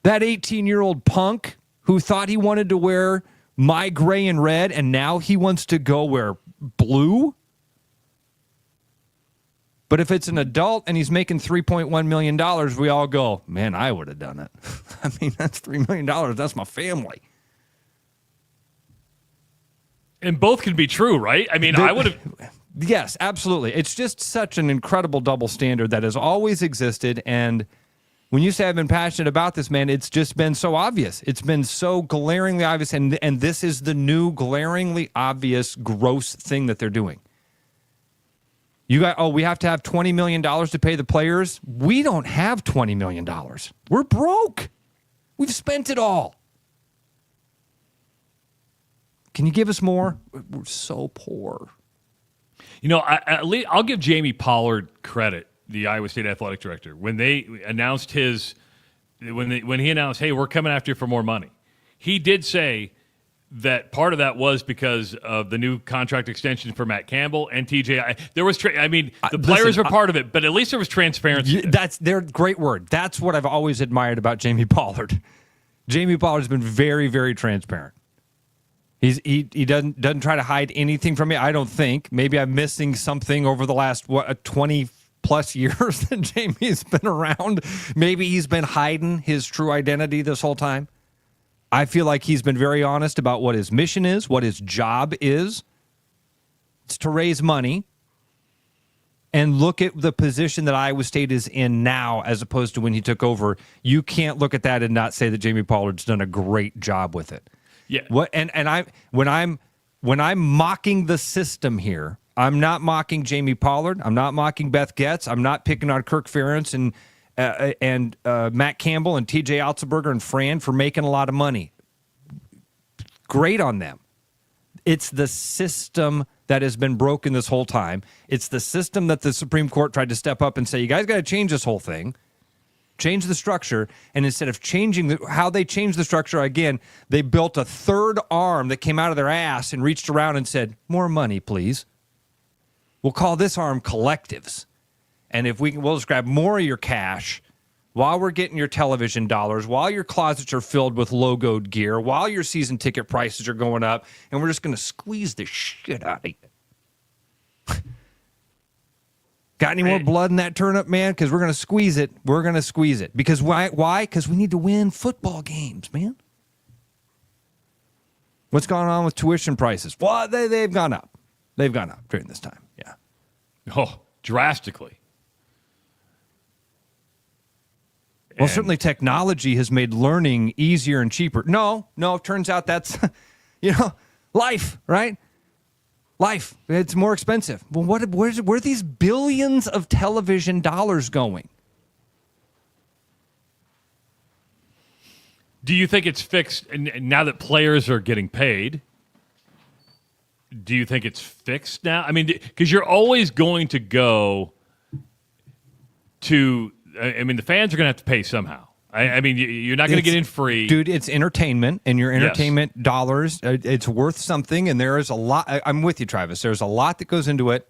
That 18-year-old punk who thought he wanted to wear my gray and red, and now he wants to go wear blue. But if it's an adult and he's making $3.1 million, we all go, man, I would have done it. That's $3 million. That's my family. And both can be true, right? I would have... Yes, absolutely. It's just such an incredible double standard that has always existed. And when you say I've been passionate about this, man, it's just been so obvious. It's been so glaringly obvious. And this is the new glaringly obvious gross thing that they're doing. We have to have $20 million to pay the players. We don't have $20 million. We're broke. We've spent it all. Can you give us more? We're so poor. I'll give Jamie Pollard credit, the Iowa State athletic director, when they announced when he announced, hey, we're coming after you for more money. He did say that part of that was because of the new contract extension for Matt Campbell and TJ. There was, the players are part of it, but at least there was transparency. That's their great word. That's what I've always admired about Jamie Pollard. Jamie Pollard's been very, very transparent. He doesn't try to hide anything from me. I don't think. Maybe I'm missing something over the last 20 plus years that Jamie's been around. Maybe he's been hiding his true identity this whole time. I feel like he's been very honest about what his mission is, what his job is. It's to raise money. And look at the position that Iowa State is in now as opposed to when he took over. You can't look at that and not say that Jamie Pollard's done a great job with it. Yeah. When I'm mocking the system here, I'm not mocking Jamie Pollard. I'm not mocking Beth Getz. I'm not picking on Kirk Ferentz and Matt Campbell and TJ Otzelberger and Fran for making a lot of money. Great on them. It's the system that has been broken this whole time. It's the system that the Supreme Court tried to step up and say, you guys got to change this whole thing. Change the structure, and instead of changing how they changed the structure, again, they built a third arm that came out of their ass and reached around and said, more money, please. We'll call this arm collectives. And if we'll just grab more of your cash, while we're getting your television dollars, while your closets are filled with logoed gear, while your season ticket prices are going up, and we're just going to squeeze the shit out of you. Got any more blood in that turnip, man? Because we're going to squeeze it. We're going to squeeze it. Because why? Because we need to win football games, man. What's going on with tuition prices? Well, they've gone up. They've gone up during this time. Yeah. Oh, drastically. Well, certainly technology has made learning easier and cheaper. No, it turns out that's, life, right? Life. It's more expensive. Well, where are these billions of television dollars going? Do you think it's fixed now that players are getting paid? Do you think it's fixed now? I mean, because you're always going to go to, the fans are going to have to pay somehow. I mean, you're not going to get in free. Dude, it's entertainment, and your entertainment dollars, it's worth something, and there is a lot. I'm with you, Travis. There's a lot that goes into it.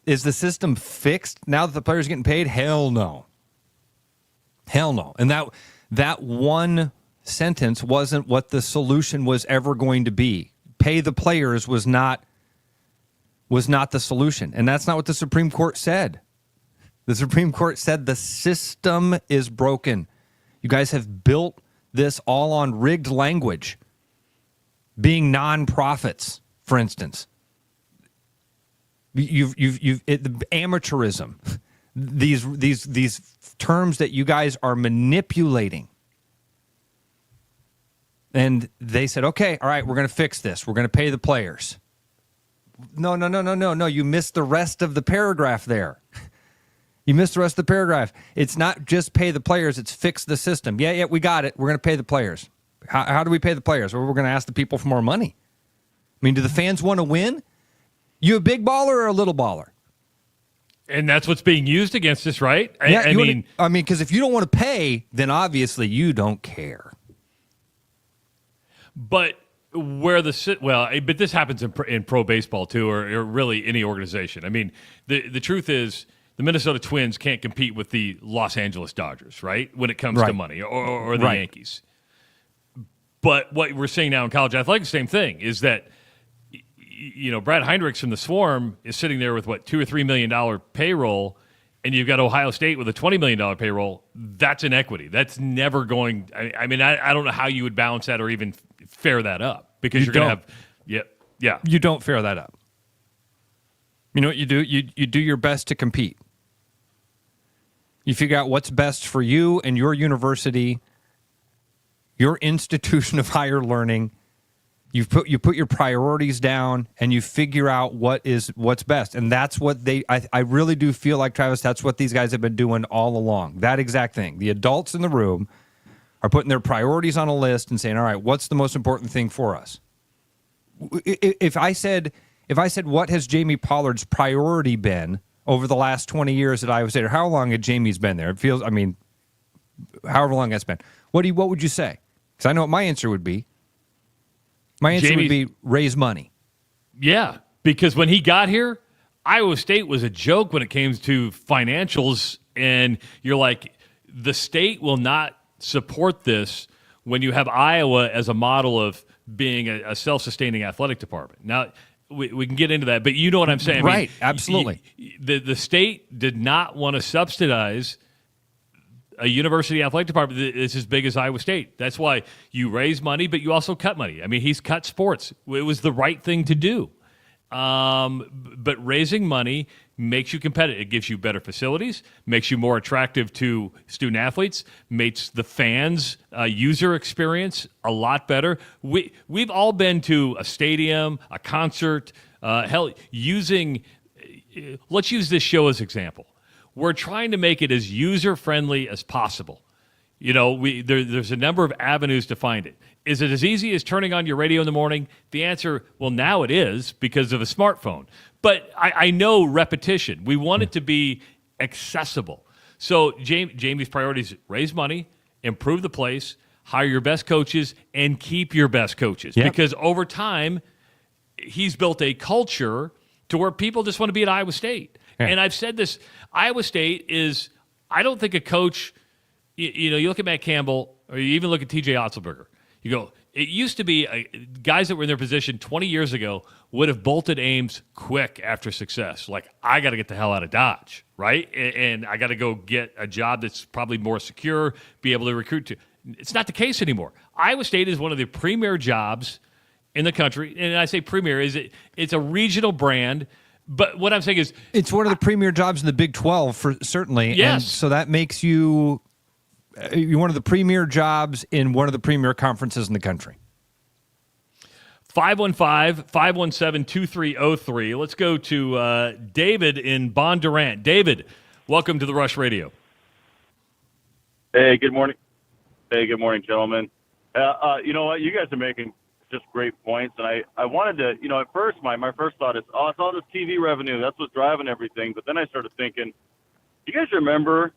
Is the system fixed now that the players are getting paid? Hell no. Hell no. And that one sentence wasn't what the solution was ever going to be. Pay the players was not the solution, and that's not what the Supreme Court said. The Supreme Court said the system is broken. You guys have built this all on rigged language, being nonprofits, for instance. You've amateurism, these terms that you guys are manipulating. And they said, okay, all right, we're going to fix this. We're going to pay the players. No. You missed the rest of the paragraph there. You missed the rest of the paragraph. It's not just pay the players, it's fix the system. Yeah, we got it. We're going to pay the players. How do we pay the players? Well, we're going to ask the people for more money. I mean, do the fans want to win? You a big baller or a little baller? And that's what's being used against us, right? Because if you don't want to pay, then obviously you don't care. But but this happens in pro baseball too, or really any organization. I mean, the truth is, the Minnesota Twins can't compete with the Los Angeles Dodgers, right? When it comes to money, or the Yankees. But what we're seeing now in college athletics, same thing, is that Brad Heinrichs from the Swarm is sitting there with $2 or $3 million payroll, and you've got Ohio State with a $20 million payroll. That's inequity. That's never going. I don't know how you would balance that or even fair that up, because you're going to have, yeah. You don't fair that up. You know what you do? You do your best to compete. You figure out what's best for you and your university, your institution of higher learning. You put your priorities down, and you figure out what's best. And that's what I really do feel like, Travis, that's what these guys have been doing all along. That exact thing. The adults in the room are putting their priorities on a list and saying, all right, what's the most important thing for us? If I said, what has Jamie Pollard's priority been over the last 20 years at Iowa State, or how long had Jamie's been there? It feels, however long that's been. What would you say? Because I know what my answer would be. My answer would be raise money. Yeah, because when he got here, Iowa State was a joke when it came to financials, and you're like, the state will not support this when you have Iowa as a model of being a self-sustaining athletic department. Now, we can get into that, but you know what I'm saying. Right, absolutely. The state did not want to subsidize a university athletic department that is as big as Iowa State. That's why you raise money, but you also cut money. I mean, he's cut sports. It was the right thing to do. But raising money makes you competitive. It gives you better facilities, makes you more attractive to student athletes, makes the fans' user experience a lot better. We've all been to a stadium, a concert, let's use this show as example. We're trying to make it as user-friendly as possible. There's a number of avenues to find it. Is it as easy as turning on your radio in the morning? The answer, well, now it is because of a smartphone. But I know repetition. We want it to be accessible. So Jamie's priorities: raise money, improve the place, hire your best coaches, and keep your best coaches. Yep. Because over time, he's built a culture to where people just want to be at Iowa State. Yeah. And I've said this, Iowa State is, I don't think a coach you look at Matt Campbell, or you even look at T.J. Otzelberger. You go, it used to be guys that were in their position 20 years ago would have bolted Ames quick after success. Like, I got to get the hell out of Dodge, right? And I got to go get a job that's probably more secure, be able to recruit to. It's not the case anymore. Iowa State is one of the premier jobs in the country. And I say premier, it's a regional brand. But what I'm saying is, it's one of the premier jobs in the Big 12, for certainly. Yes. And so that makes you one of the premier jobs in one of the premier conferences in the country. 515-517-2303. Let's go to David in Bondurant. David, welcome to the Rush Radio. Hey, good morning. Hey, good morning, gentlemen. You know what? You guys are making just great points. And I wanted to, at first, my first thought is, it's all this TV revenue. That's what's driving everything. But then I started thinking, you guys remember,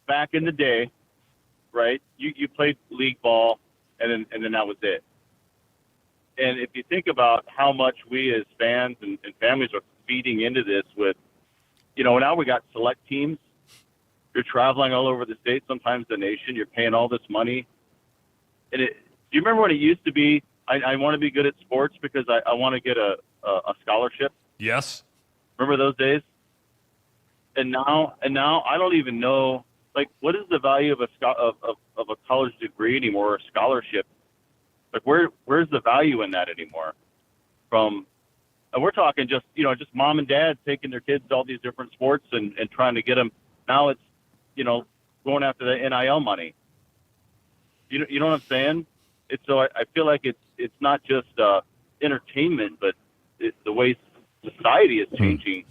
back in the day, right? You played league ball, and then that was it. And if you think about how much we as fans and families are feeding into this with, now we got select teams. You're traveling all over the state, sometimes the nation. You're paying all this money. And do you remember when it used to be, I want to be good at sports because I want to get a scholarship? Yes. Remember those days? And now I don't even know, like, what is the value of a college degree anymore, or a scholarship? Like, where's the value in that anymore? And we're talking just mom and dad taking their kids to all these different sports and trying to get them. Now it's, going after the NIL money. You know what I'm saying? So I feel like it's not just entertainment, but the way society is changing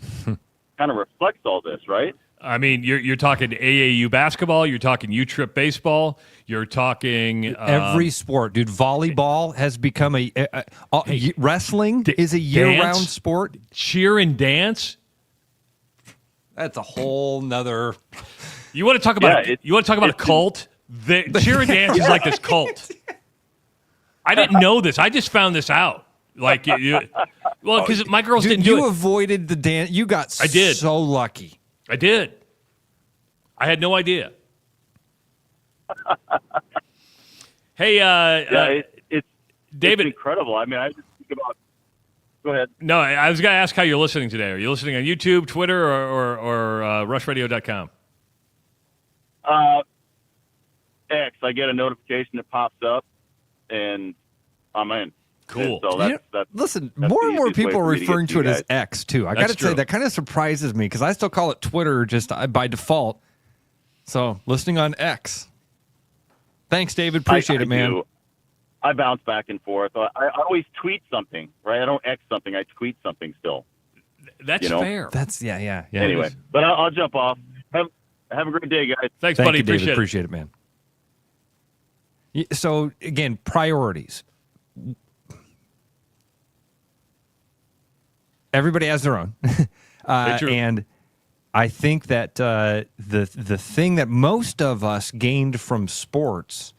kind of reflects all this, right? I mean, you're talking AAU basketball, you're talking U-Trip baseball, you're talking every sport, dude. Volleyball has become wrestling is a year-round sport. Cheer and dance. That's a whole nother. You want to talk about a cult? Cheer and dance is like this cult. I didn't know this. I just found this out. Like, because my girls didn't do it. You avoided the dance. You got so lucky. I did. I had no idea. Hey, it's David. It's incredible. I mean, I just think about. Go ahead. No, I was going to ask how you're listening today. Are you listening on YouTube, Twitter, or rushradio.com? X. I get a notification that pops up, and I'm in. Cool. And so listen, that's more the and more easiest way people are for me to referring get to it you as guys. X too. I got to say that kind of surprises me because I still call it Twitter just by default. So listening on X. Thanks, David. Appreciate it, man. Do. I bounce back and forth. I always tweet something, right? I don't X something. I tweet something still. That's fair. That's yeah. Anyway, but I'll jump off. Have a great day, guys. Thanks, Thank buddy. you, David. Appreciate it, man. So again, priorities. Everybody has their own, and I think that the thing that most of us gained from sports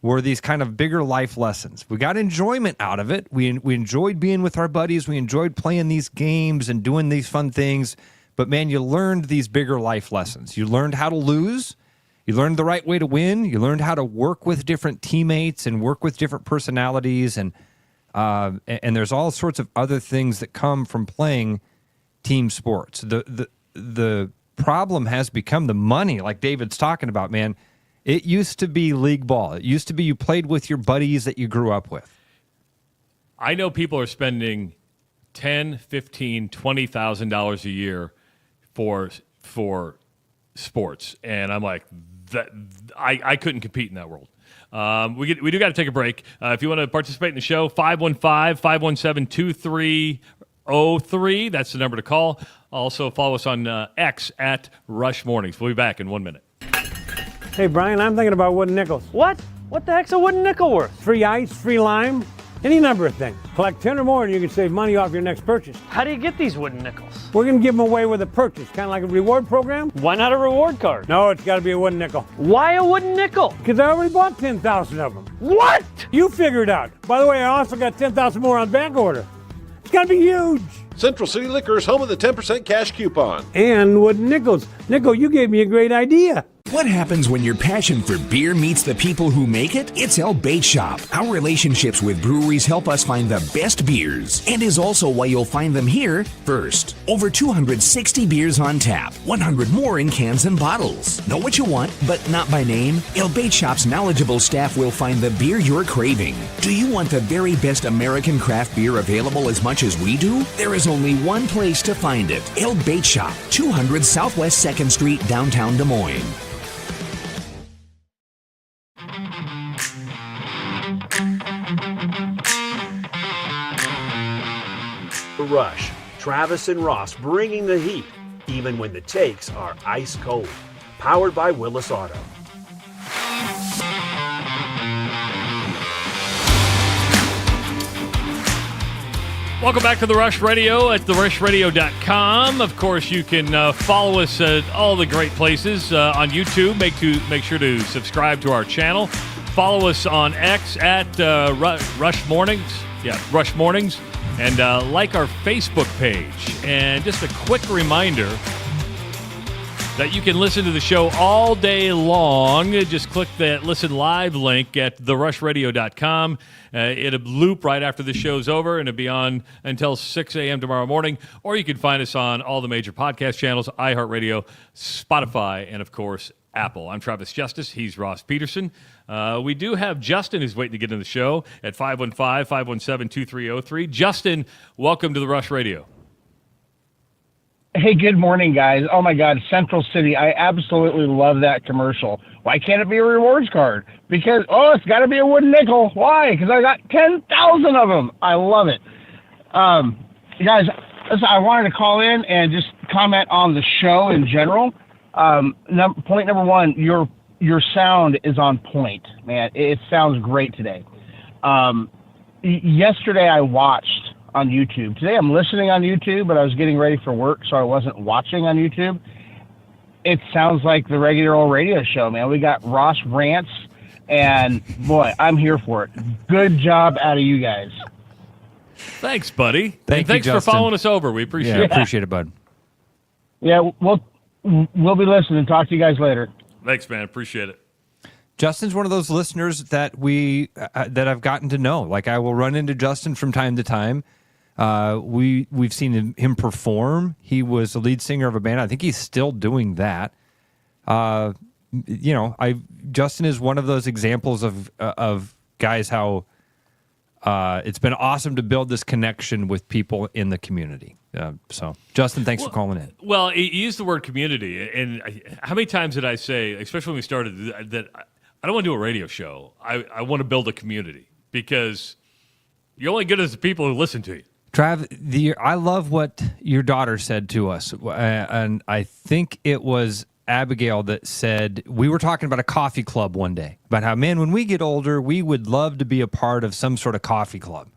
were these kind of bigger life lessons. We got enjoyment out of it. We enjoyed being with our buddies. We enjoyed playing these games and doing these fun things. But man, you learned these bigger life lessons. You learned how to lose. You learned the right way to win. You learned how to work with different teammates and work with different personalities, and there's all sorts of other things that come from playing team sports. The problem has become the money, like David's talking about, man. It used to be league ball. It used to be you played with your buddies that you grew up with. I know people are spending $10,000, $15,000, $20,000 a year for sports, and I'm like, I couldn't compete in that world. We do got to take a break. If you want to participate in the show, 515-517-2303. That's the number to call. Also, follow us on X at Rush Mornings. We'll be back in 1 minute. Hey, Brian, I'm thinking about wooden nickels. What? What the heck's a wooden nickel worth? Free ice, free lime, any number of things. Collect 10 or more and you can save money off your next purchase. How do you get these wooden nickels? We're going to give them away with a purchase, kind of like a reward program. Why not a reward card? No, it's got to be a wooden nickel. Why a wooden nickel? Because I already bought 10,000 of them. What? You figure it out. By the way, I also got 10,000 more on back order. It's going to be huge. Central City Liquors, home of the 10% cash coupon. And wooden nickels. Nickel, you gave me a great idea. What happens when your passion for beer meets the people who make it? It's El Bait Shop. Our relationships with breweries help us find the best beers, and is also why you'll find them here first. Over 260 beers on tap, 100 more in cans and bottles. Know what you want, but not by name? El Bait Shop's knowledgeable staff will find the beer you're craving. Do you want the very best American craft beer available as much as we do? There is only one place to find it. El Bait Shop, 200 Southwest 2nd Street, downtown Des Moines. The Rush, Travis and Ross bringing the heat, even when the takes are ice cold. Powered by Willis Auto. Welcome back to The Rush Radio at therushradio.com. Of course, you can follow us at all the great places on YouTube. Make sure to subscribe to our channel. Follow us on X at Rush Mornings. Yeah, Rush Mornings. And like our Facebook page. And just a quick reminder that you can listen to the show all day long. Just click that Listen Live link at therushradio.com. It'll loop right after the show's over, and it'll be on until 6 a.m. tomorrow morning. Or you can find us on all the major podcast channels, iHeartRadio, Spotify, and, of course, Apple. I'm Travis Justice. He's Ross Peterson. We do have Justin who's waiting to get in the show at 515-517-2303. Justin, welcome to the Rush Radio. Hey, good morning, guys. Oh, my God, Central City. I absolutely love that commercial. Why can't it be a rewards card? Because, it's got to be a wooden nickel. Why? Because I got 10,000 of them. I love it. You guys, listen, I wanted to call in and just comment on the show in general. Point number one, your sound is on point, man. It sounds great today. Yesterday I watched on YouTube. Today I'm listening on YouTube, but I was getting ready for work, so I wasn't watching on YouTube. It sounds like the regular old radio show, man. We got Ross rants, and boy, I'm here for it. Good job out of you guys. Thanks, buddy. Thanks for Justin. following us over. We appreciate it. Appreciate it, bud. Yeah, we'll be listening. Talk to you guys later. Thanks, man. Appreciate it. Justin's one of those listeners that that I've gotten to know. Like, I will run into Justin from time to time. We've seen him perform. He was the lead singer of a band. I think he's still doing that. Justin is one of those examples of guys how it's been awesome to build this connection with people in the community. So, Justin, thanks for calling in. Well, you used the word community, and how many times did I say, especially when we started, that I don't want to do a radio show. I want to build a community, because you're only good as the people who listen to you. Trav, I love what your daughter said to us, and I think it was Abigail that said, we were talking about a coffee club one day, about how, man, when we get older, we would love to be a part of some sort of coffee club.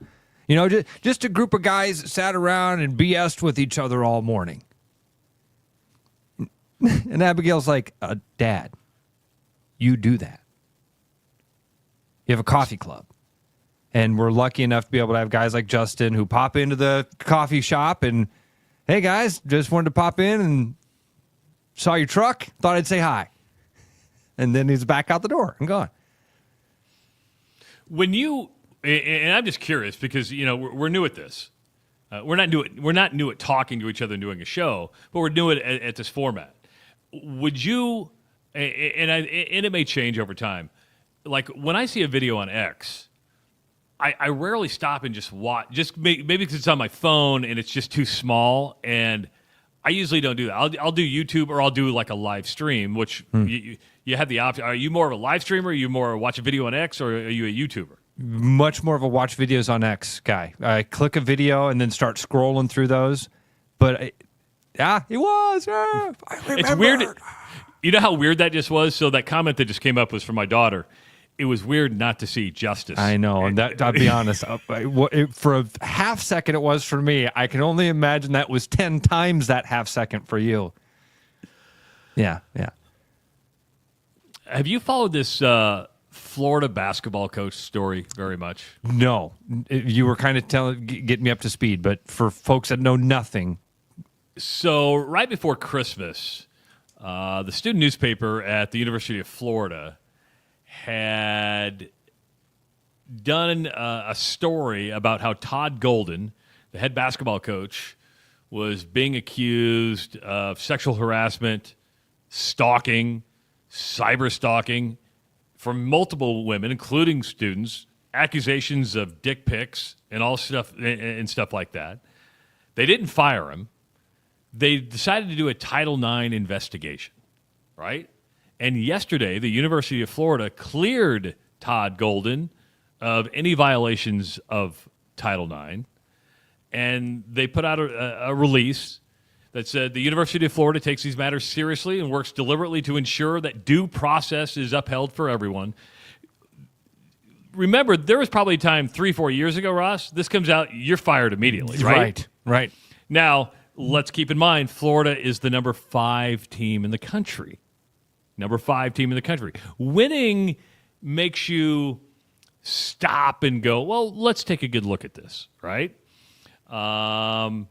You know, just a group of guys that sat around and BS'd with each other all morning. And Abigail's like, Dad, you do that. You have a coffee club. And we're lucky enough to be able to have guys like Justin who pop into the coffee shop and, hey, guys, just wanted to pop in and saw your truck, thought I'd say hi. And then he's back out the door and gone. When you, and I'm just curious because, we're new at this. We're not new at talking to each other and doing a show, but we're new at this format. Would you, and it may change over time, like when I see a video on X, I rarely stop and just watch, maybe because it's on my phone and it's just too small, and I usually don't do that. I'll do YouTube, or I'll do like a live stream, which you have the option. Are you more of a live streamer? Are you more watch a video on X, or are you a YouTuber? Much more of a watch videos on X guy. I click a video and then start scrolling through those. But it was. I remember. It's weird. You know how weird that just was? So that comment that just came up was from my daughter. It was weird not to see Justice. I know, and that, I'll be honest, for a half second it was for me. I can only imagine that was 10 times that half second for you. Yeah. Have you followed this Florida basketball coach story very much? No. You were kind of getting me up to speed, but for folks that know nothing. So right before Christmas, The student newspaper at the University of Florida had done a story about how Todd Golden, the head basketball coach, was being accused of sexual harassment, stalking, cyber stalking from multiple women, including students, accusations of dick pics and all stuff and stuff like that. They didn't fire him. They decided to do a Title IX investigation, right? And yesterday, the University of Florida cleared Todd Golden of any violations of Title IX, and they put out a release that said the University of Florida takes these matters seriously and works deliberately to ensure that due process is upheld for everyone. Remember, there was probably a time 3-4 years ago, Ross, this comes out, you're fired immediately, right? Right. Now, let's keep in mind, Florida is the number 5 team in the country. Number 5 team in the country. Winning makes you stop and go, well, let's take a good look at this, right? Florida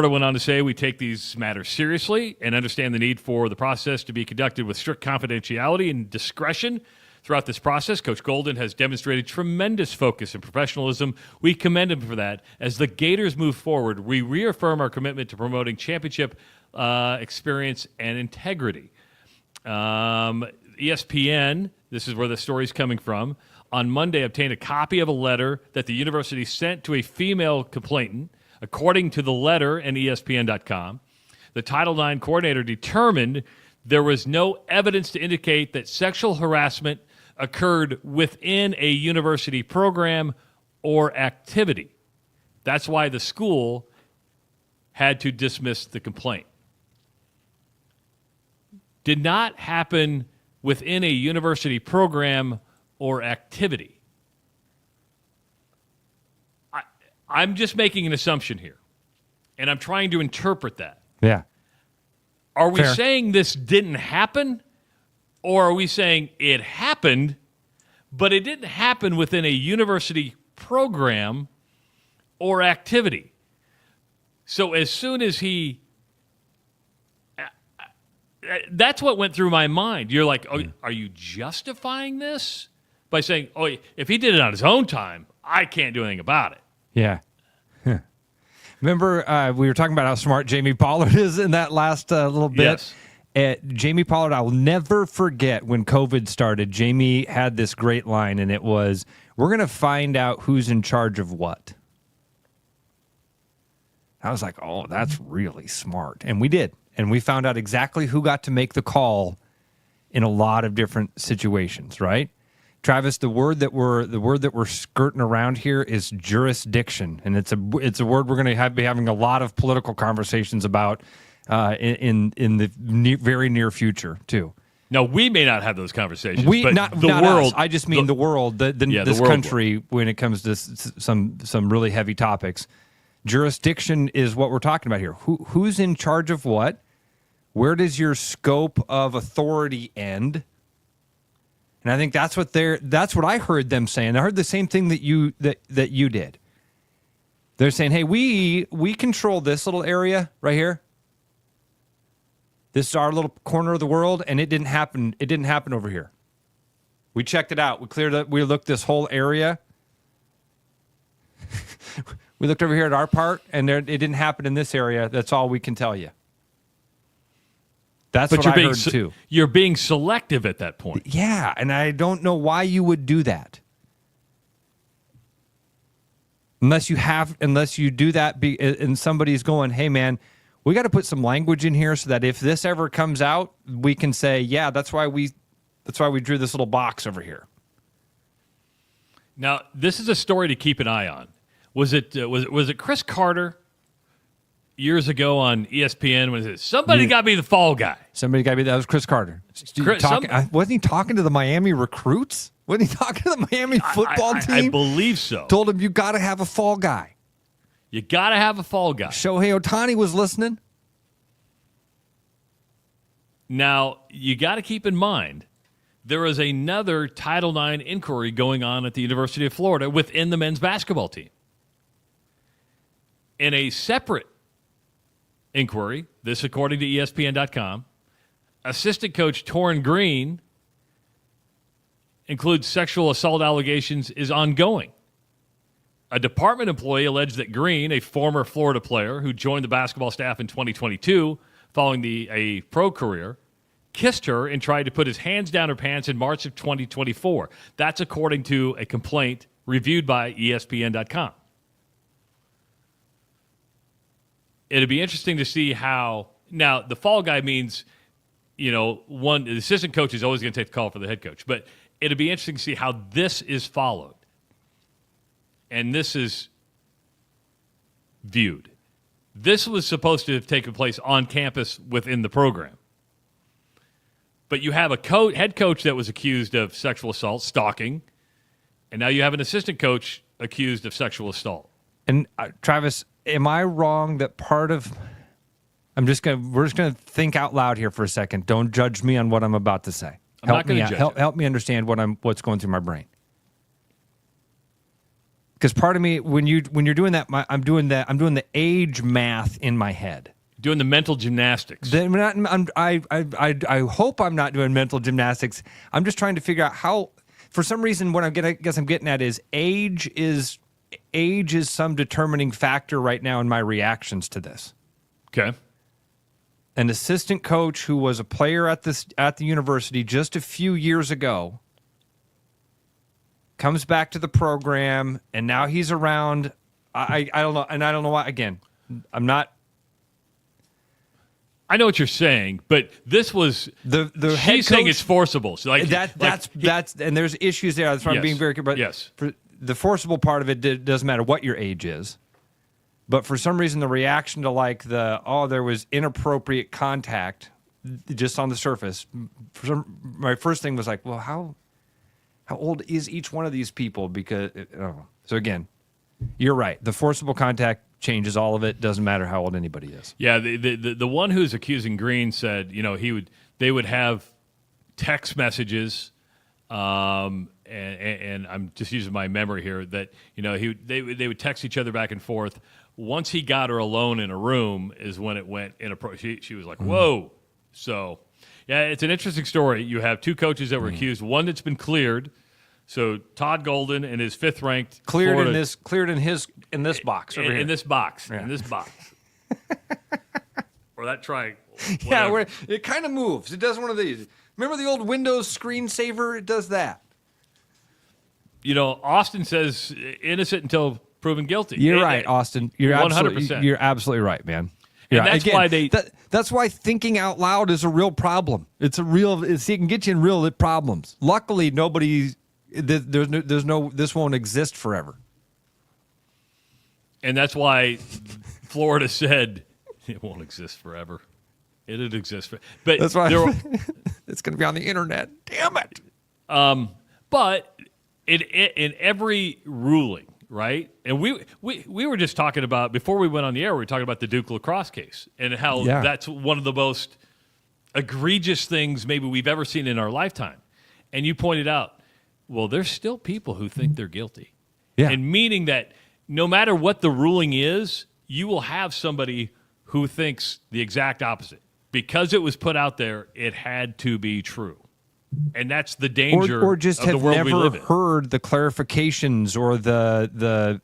went on to say, we take these matters seriously and understand the need for the process to be conducted with strict confidentiality and discretion. Throughout this process, Coach Golden has demonstrated tremendous focus and professionalism. We commend him for that. As the Gators move forward, we reaffirm our commitment to promoting championship experience and integrity. ESPN, this is where the story's coming from, on Monday obtained a copy of a letter that the university sent to a female complainant. According to the letter and ESPN.com, the Title IX coordinator determined there was no evidence to indicate that sexual harassment occurred within a university program or activity. That's why the school had to dismiss the complaint. Did not happen within a university program or activity. I'm just making an assumption here, and I'm trying to interpret that. Yeah. Are we Fair. saying this didn't happen, or are we saying it happened, but it didn't happen within a university program or activity? So as soon as he... That's what went through my mind. You're like, oh, are you justifying this by saying, oh, if he did it on his own time, I can't do anything about it? Yeah. Remember, we were talking about how smart Jamie Pollard is in that last little bit? Yes. Jamie Pollard, I will never forget when COVID started. Jamie had this great line, and it was, we're going to find out who's in charge of what. I was like, oh, that's really smart. And we did. And we found out exactly who got to make the call in a lot of different situations, right? Travis, the word that we're skirting around here is jurisdiction, and it's a word we're going to be having a lot of political conversations about in the very near future too. Now, we may not have those conversations, but not the world. Us. I just mean the world, this world country, when it comes to some really heavy topics. Jurisdiction is what we're talking about here. Who's in charge of what? Where does your scope of authority end? And I think that's what I heard them saying. I heard the same thing that you did. They're saying, "Hey, we control this little area right here. This is our little corner of the world, and it didn't happen. It didn't happen over here. We checked it out. We cleared it. We looked this whole area. We looked over here at our part, and it didn't happen in this area. That's all we can tell you." That's what I heard too. You're being selective at that point. Yeah, and I don't know why you would do that. Unless you do that and somebody's going, "Hey man, we got to put some language in here so that if this ever comes out, we can say, yeah, that's why we drew this little box over here." Now, this is a story to keep an eye on. Was it Chris Carter years ago on ESPN? Was it somebody got me the fall guy? That was Chris Carter. Wasn't he talking to the Miami recruits? Wasn't he talking to the Miami football team? I believe so. Told him you got to have a fall guy. You got to have a fall guy. Shohei Ohtani was listening. Now, you got to keep in mind, there is another Title IX inquiry going on at the University of Florida within the men's basketball team. In a separate inquiry, this according to ESPN.com, assistant coach Torrin Green includes sexual assault allegations is ongoing. A department employee alleged that Green, a former Florida player who joined the basketball staff in 2022 following a pro career, kissed her and tried to put his hands down her pants in March of 2024. That's according to a complaint reviewed by ESPN.com. It'd be interesting to see how now the fall guy means, the assistant coach is always going to take the call for the head coach, but it'd be interesting to see how this is followed. And this is viewed. This was supposed to have taken place on campus within the program. But you have a head coach that was accused of sexual assault, stalking, and now you have an assistant coach accused of sexual assault. And Travis, am I wrong that part of we're just gonna think out loud here for a second. Don't judge me on what I'm about to say. I'm not going to judge you. Help me understand what's going through my brain. Because part of me, when you're doing that, I'm doing the age math in my head. Doing the mental gymnastics. I hope I'm not doing mental gymnastics. I'm just trying to figure out how. For some reason, what I'm getting at is age is some determining factor right now in my reactions to this. Okay. An assistant coach who was a player at the university just a few years ago comes back to the program, and now he's around. I don't know, and I don't know why. Again, I'm not. I know what you're saying, but this was the head she's saying coach- it's forcible. So that's and there's issues there. That's why I'm being very careful. But yes. For the forcible part of it doesn't matter what your age is. But for some reason, the reaction to there was inappropriate contact just on the surface. My first thing was like, well, how old is each one of these people? Because so again, you're right. The forcible contact changes all of it. Doesn't matter how old anybody is. Yeah, the one who's accusing Green said, they would have text messages, and I'm just using my memory here that they would text each other back and forth. Once he got her alone in a room is when it went inappropriate. She was like, "Whoa!" So, yeah, it's an interesting story. You have two coaches that were accused. One that's been cleared. So Todd Golden and his fifth-ranked cleared Florida, in this box over here. In this box. Yeah. In this box. Or that triangle. Yeah, where it kind of moves. It does one of these. Remember the old Windows screensaver? It does that. Austin says innocent until proven guilty. You're right, Austin. You're 100%. You're absolutely right, man. And that's why that's why thinking out loud is a real problem. It can get you in real problems. Luckily, this won't exist forever. And that's why Florida said it won't exist forever. It'll exist but that's why it's going to be on the internet. Damn it. But in every ruling, right? And we were just talking about, before we went on the air, we were talking about the Duke lacrosse case and how that's one of the most egregious things maybe we've ever seen in our lifetime. And you pointed out, well, there's still people who think they're guilty. Yeah. And meaning that no matter what the ruling is, you will have somebody who thinks the exact opposite. Because it was put out there, it had to be true. And that's the danger or just of the have world we live never in. heard the clarifications or the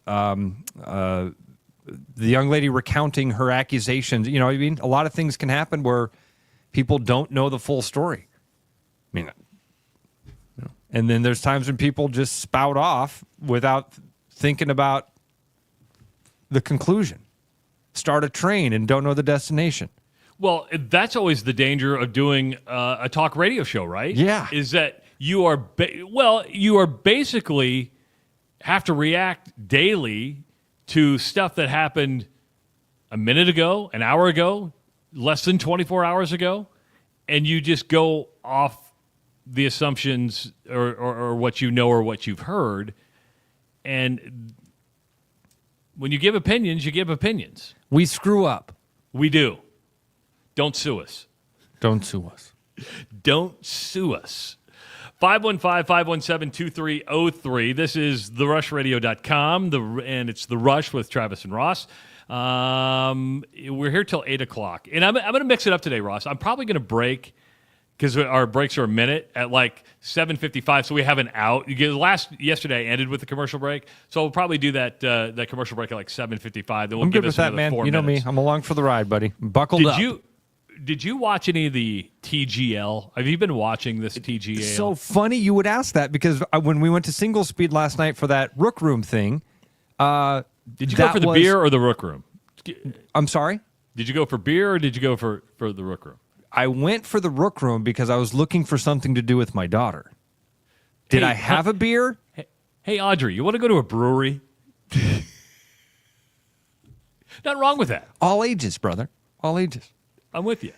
young lady recounting her accusations. You know what I mean? A lot of things can happen where people don't know the full story. I mean, and then there's times when people just spout off without thinking about the conclusion. Start a train and don't know the destination. Well, that's always the danger of doing a talk radio show, right? Yeah. Is that you are basically have to react daily to stuff that happened a minute ago, an hour ago, less than 24 hours ago, and you just go off the assumptions or what you know or what you've heard. And when you give opinions, you give opinions. We screw up. We do. Don't sue us. Don't sue us. Don't sue us. 515-517-2303. This is therushradio.com, and it's The Rush with Travis and Ross. We're here till 8 o'clock. And I'm going to mix it up today, Ross. I'm probably going to break because our breaks are a minute at like 7:55, so we have an out. Yesterday I ended with the commercial break, so we'll probably do that commercial break at like 7:55. Then we'll I'm give good us with that, another man. 4 You know minutes. me. I'm along for the ride, buddy. Buckled up. Did you watch any of the TGL? Have you been watching this TGL? So funny you would ask that because when we went to single speed last night for that Rook Room thing, did you go for the beer or the Rook Room? I'm sorry? Did you go for beer or did you go for the Rook Room? I went for the Rook Room because I was looking for something to do with my daughter. Did I have a beer? Hey, Audrey, you want to go to a brewery? Nothing wrong with that. All ages, brother. All ages. I'm with you.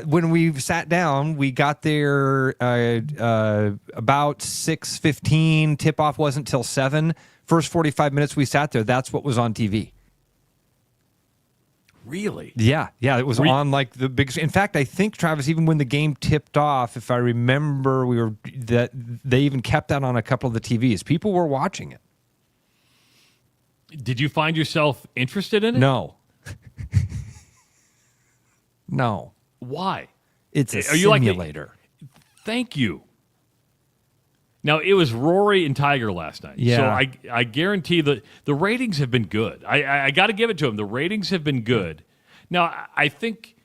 When we sat down, we got there about 6:15. Tip-off wasn't till 7. First 45 minutes we sat there, that's what was on TV. Really? Yeah. It was on like the big. In fact, I think Travis, even when the game tipped off, if I remember, they even kept that on a couple of the TVs. People were watching it. Did you find yourself interested in it? No. No. Why? It's a simulator. Thank you. Now, it was Rory and Tiger last night. Yeah. So I guarantee the ratings have been good. I got to give it to them. The ratings have been good. Now, I think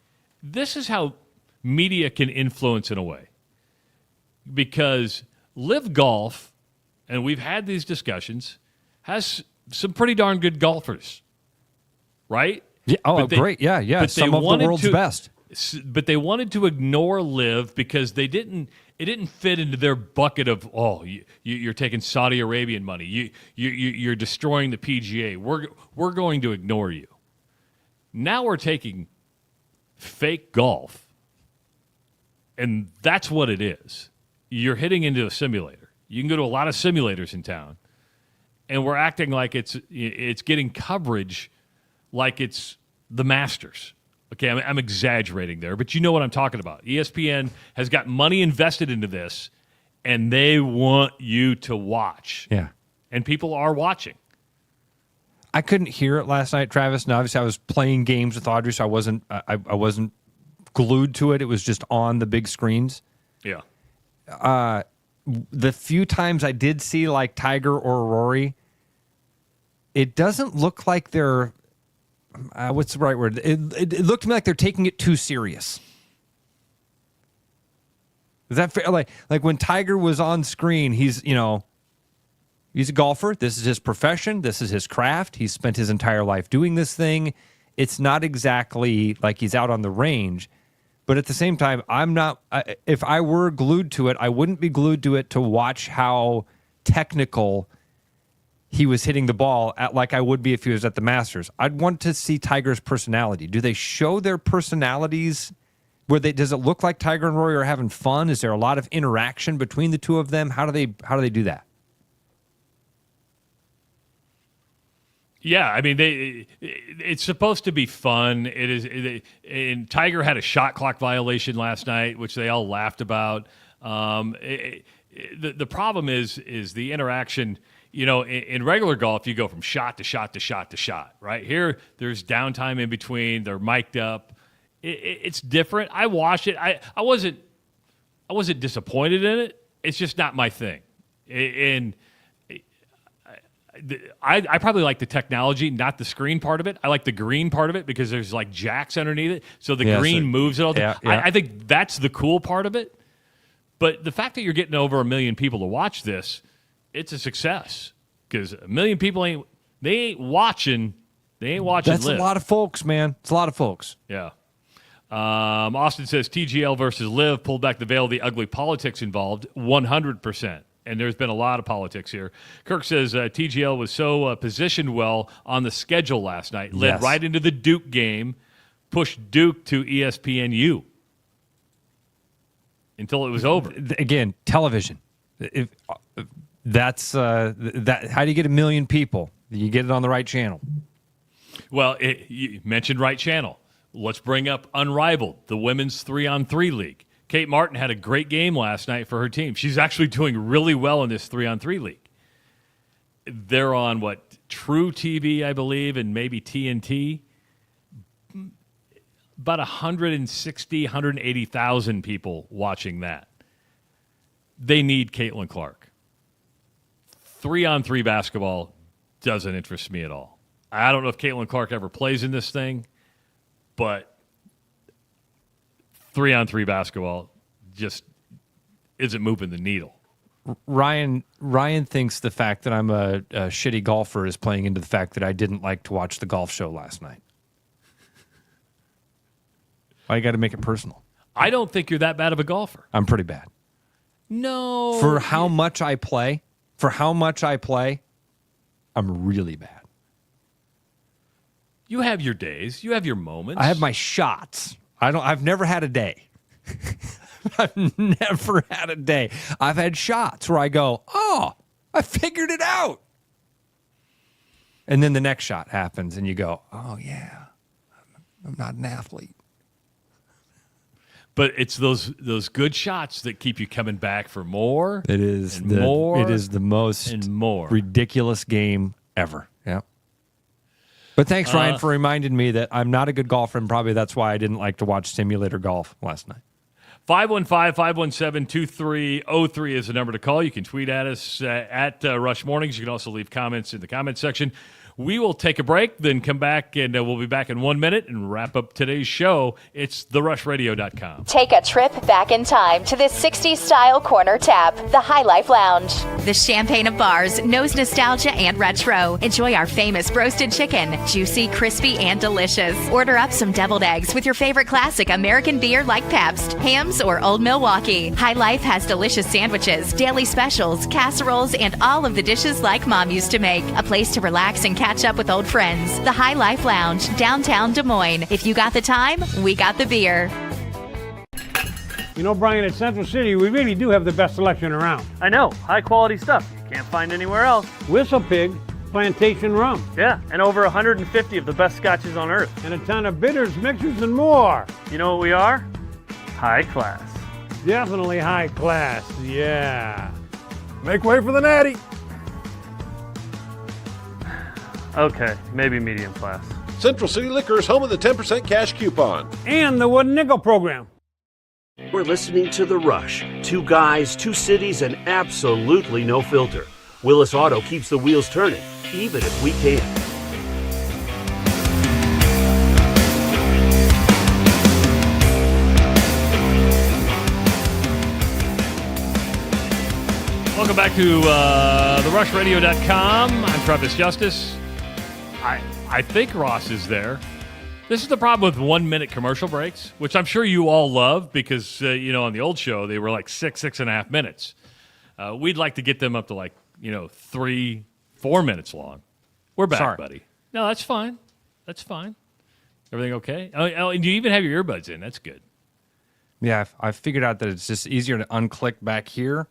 this is how media can influence in a way. Because Live Golf, and we've had these discussions, has some pretty darn good golfers. Right? Yeah. Great. Yeah. Some of the world's best. But they wanted to ignore Live because it didn't fit into their bucket of, you're taking Saudi Arabian money. You're destroying the PGA. We're going to ignore you. Now we're taking fake golf, and that's what it is. You're hitting into a simulator. You can go to a lot of simulators in town, and we're acting like it's getting coverage like it's the Masters. Okay, I'm exaggerating there, but you know what I'm talking about. ESPN has got money invested into this, and they want you to watch. Yeah. And people are watching. I couldn't hear it last night, Travis. And obviously, I was playing games with Audrey, so I wasn't glued to it. It was just on the big screens. Yeah. The few times I did see like Tiger or Rory, it doesn't look like they're what's the right word? It looked to me like they're taking it too serious. Is that fair? Like when Tiger was on screen, he's a golfer. This is his profession. This is his craft. He's spent his entire life doing this thing. It's not exactly like he's out on the range, but at the same time, I'm not. If I were glued to it, I wouldn't be glued to it to watch how technical he was hitting the ball at like I would be if he was at the Masters. I'd want to see Tiger's personality. Do they show their personalities? Does it look like Tiger and Rory are having fun? Is there a lot of interaction between the two of them? How do they do that? Yeah, I mean, it's supposed to be fun. It is, and Tiger had a shot clock violation last night, which they all laughed about. The problem is the interaction. In regular golf, you go from shot to shot to shot to shot, right? Here, there's downtime in between. They're mic'd up. It's different. I watched it. I wasn't disappointed in it. It's just not my thing. And I probably like the technology, not the screen part of it. I like the green part of it because there's like jacks underneath it, so the green moves it all. Yeah. I think that's the cool part of it. But the fact that you're getting over 1 million people to watch this, it's a success because 1 million people ain't watching. They ain't watching. That's Live. a lot of folks, man. It's a lot of folks. Yeah. Austin says TGL versus Live pulled back the veil of the ugly politics involved 100%. And there's been a lot of politics here. Kirk says TGL was so positioned well on the schedule last night, led right into the Duke game, pushed Duke to ESPNU until it was over. Again, television. That's that. How do you get 1 million people? You get it on the right channel. Well, you mentioned right channel. Let's bring up Unrivaled, the women's 3-on-3 league. Kate Martin had a great game last night for her team. She's actually doing really well in this 3-on-3 league. They're on True TV, I believe, and maybe TNT. about 160, 180,000 people watching that. They need Caitlin Clark. 3-on-3 basketball doesn't interest me at all. I don't know if Caitlin Clark ever plays in this thing, but 3-on-3 basketball just isn't moving the needle. Ryan thinks the fact that I'm a shitty golfer is playing into the fact that I didn't like to watch the golf show last night. Why you got to make it personal? I don't think you're that bad of a golfer. I'm pretty bad. No. For how much I play, I'm really bad. You have your days. You have your moments. I have my shots. I've never had a day. I've never had a day. I've had shots where I go, oh, I figured it out. And then the next shot happens and you go, oh, yeah, I'm not an athlete. But it's those good shots that keep you coming back for more. It is more. It is the most and more ridiculous game ever. Yeah. But thanks, Ryan, for reminding me that I'm not a good golfer, and probably that's why I didn't like to watch simulator golf last night. 515-517-2303 is the number to call. You can tweet at us at Rush Mornings. You can also leave comments in the comment section. We will take a break, then come back, and we'll be back in 1 minute and wrap up today's show. It's TheRushRadio.com. Take a trip back in time to this 60s style corner tap, the High Life Lounge. The champagne of bars knows nostalgia and retro. Enjoy our famous roasted chicken, juicy, crispy, and delicious. Order up some deviled eggs with your favorite classic American beer like Pabst, Hams, or Old Milwaukee. High Life has delicious sandwiches, daily specials, casseroles, and all of the dishes like Mom used to make. A place to relax and catch up with old friends. The High Life Lounge, downtown Des Moines. If you got the time, we got the beer. You know, Brian, at Central City, we really do have the best selection around. I know. High quality stuff you can't find anywhere else. Whistle Pig Plantation Rum. Yeah, and over 150 of the best scotches on earth. And a ton of bitters, mixers, and more. You know what we are? High class. Definitely high class, yeah. Make way for the natty. Okay, maybe medium class. Central City Liquors, home of the 10% cash coupon. And the Wooden Nickel program. We're listening to The Rush. Two guys, two cities, and absolutely no filter. Willis Auto keeps the wheels turning, even if we can't. Welcome back to TheRushRadio.com. I'm Travis Justice. I think Ross is there. This is the problem with 1 minute commercial breaks, which I'm sure you all love because, on the old show, they were like 6.5 minutes. We'd like to get them up to 3-4 minutes long. We're back, Sorry. buddy. No, that's fine. That's fine. Everything okay? Oh, and you even have your earbuds in. That's good. Yeah, I figured out that it's just easier to unclick back here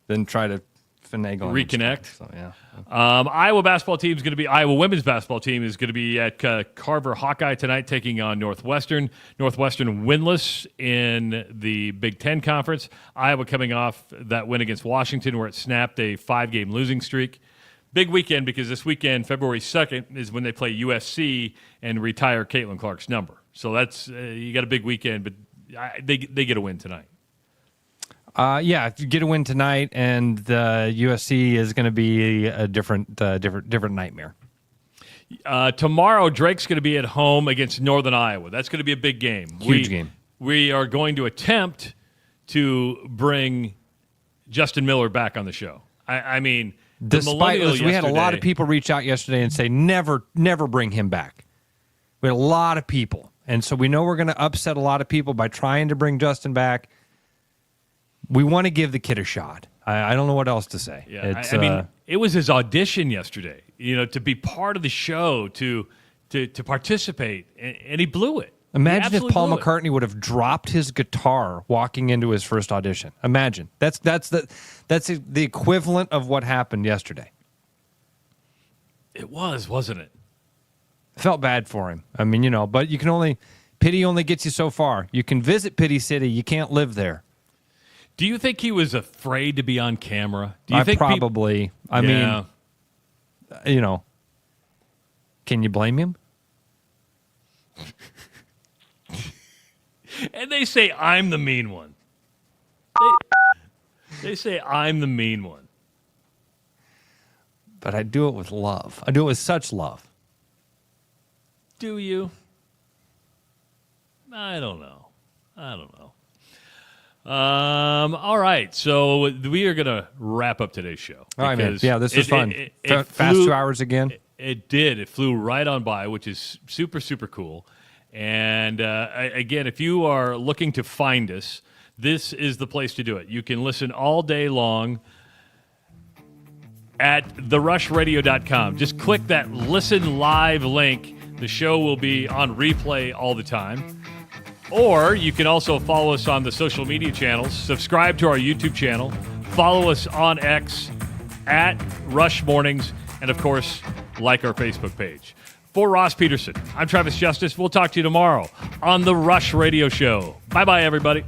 than try to finagle and reconnect. Stuff, so, yeah. Iowa women's basketball team is going to be at Carver Hawkeye tonight, taking on Northwestern. Northwestern winless in the Big Ten Conference. Iowa coming off that win against Washington, where it snapped a 5-game losing streak. Big weekend because this weekend, February 2nd, is when they play USC and retire Caitlin Clark's number. So that's you got a big weekend, but they get a win tonight. If you get a win tonight, and USC is going to be a different nightmare. Tomorrow, Drake's going to be at home against Northern Iowa. That's going to be a big game. Huge game. We are going to attempt to bring Justin Miller back on the show. I mean, despite we had a lot of people reach out yesterday and say never bring him back. We had a lot of people, and so we know we're going to upset a lot of people by trying to bring Justin back. We want to give the kid a shot. I don't know what else to say. Yeah, I mean, it was his audition yesterday. To be part of the show, to participate, and he blew it. Imagine if Paul McCartney would have dropped his guitar walking into his first audition. Imagine that's the equivalent of what happened yesterday. It was, wasn't it? Felt bad for him. I mean, but pity only gets you so far. You can visit Pity City, you can't live there. Do you think he was afraid to be on camera? Do you think probably? I mean, can you blame him? And they say I'm the mean one. They say I'm the mean one. But I do it with love. I do it with such love. Do you? I don't know. All right, so we are going to wrap up today's show. All right, man. Yeah, this was fun. Fast 2 hours again. It did. It flew right on by, which is super, super cool. And again, if you are looking to find us, this is the place to do it. You can listen all day long at therushradio.com. Just click that listen live link. The show will be on replay all the time. Or you can also follow us on the social media channels, subscribe to our YouTube channel, follow us on X at Rush Mornings, and of course, like our Facebook page. For Ross Peterson, I'm Travis Justice. We'll talk to you tomorrow on the Rush Radio Show. Bye-bye, everybody.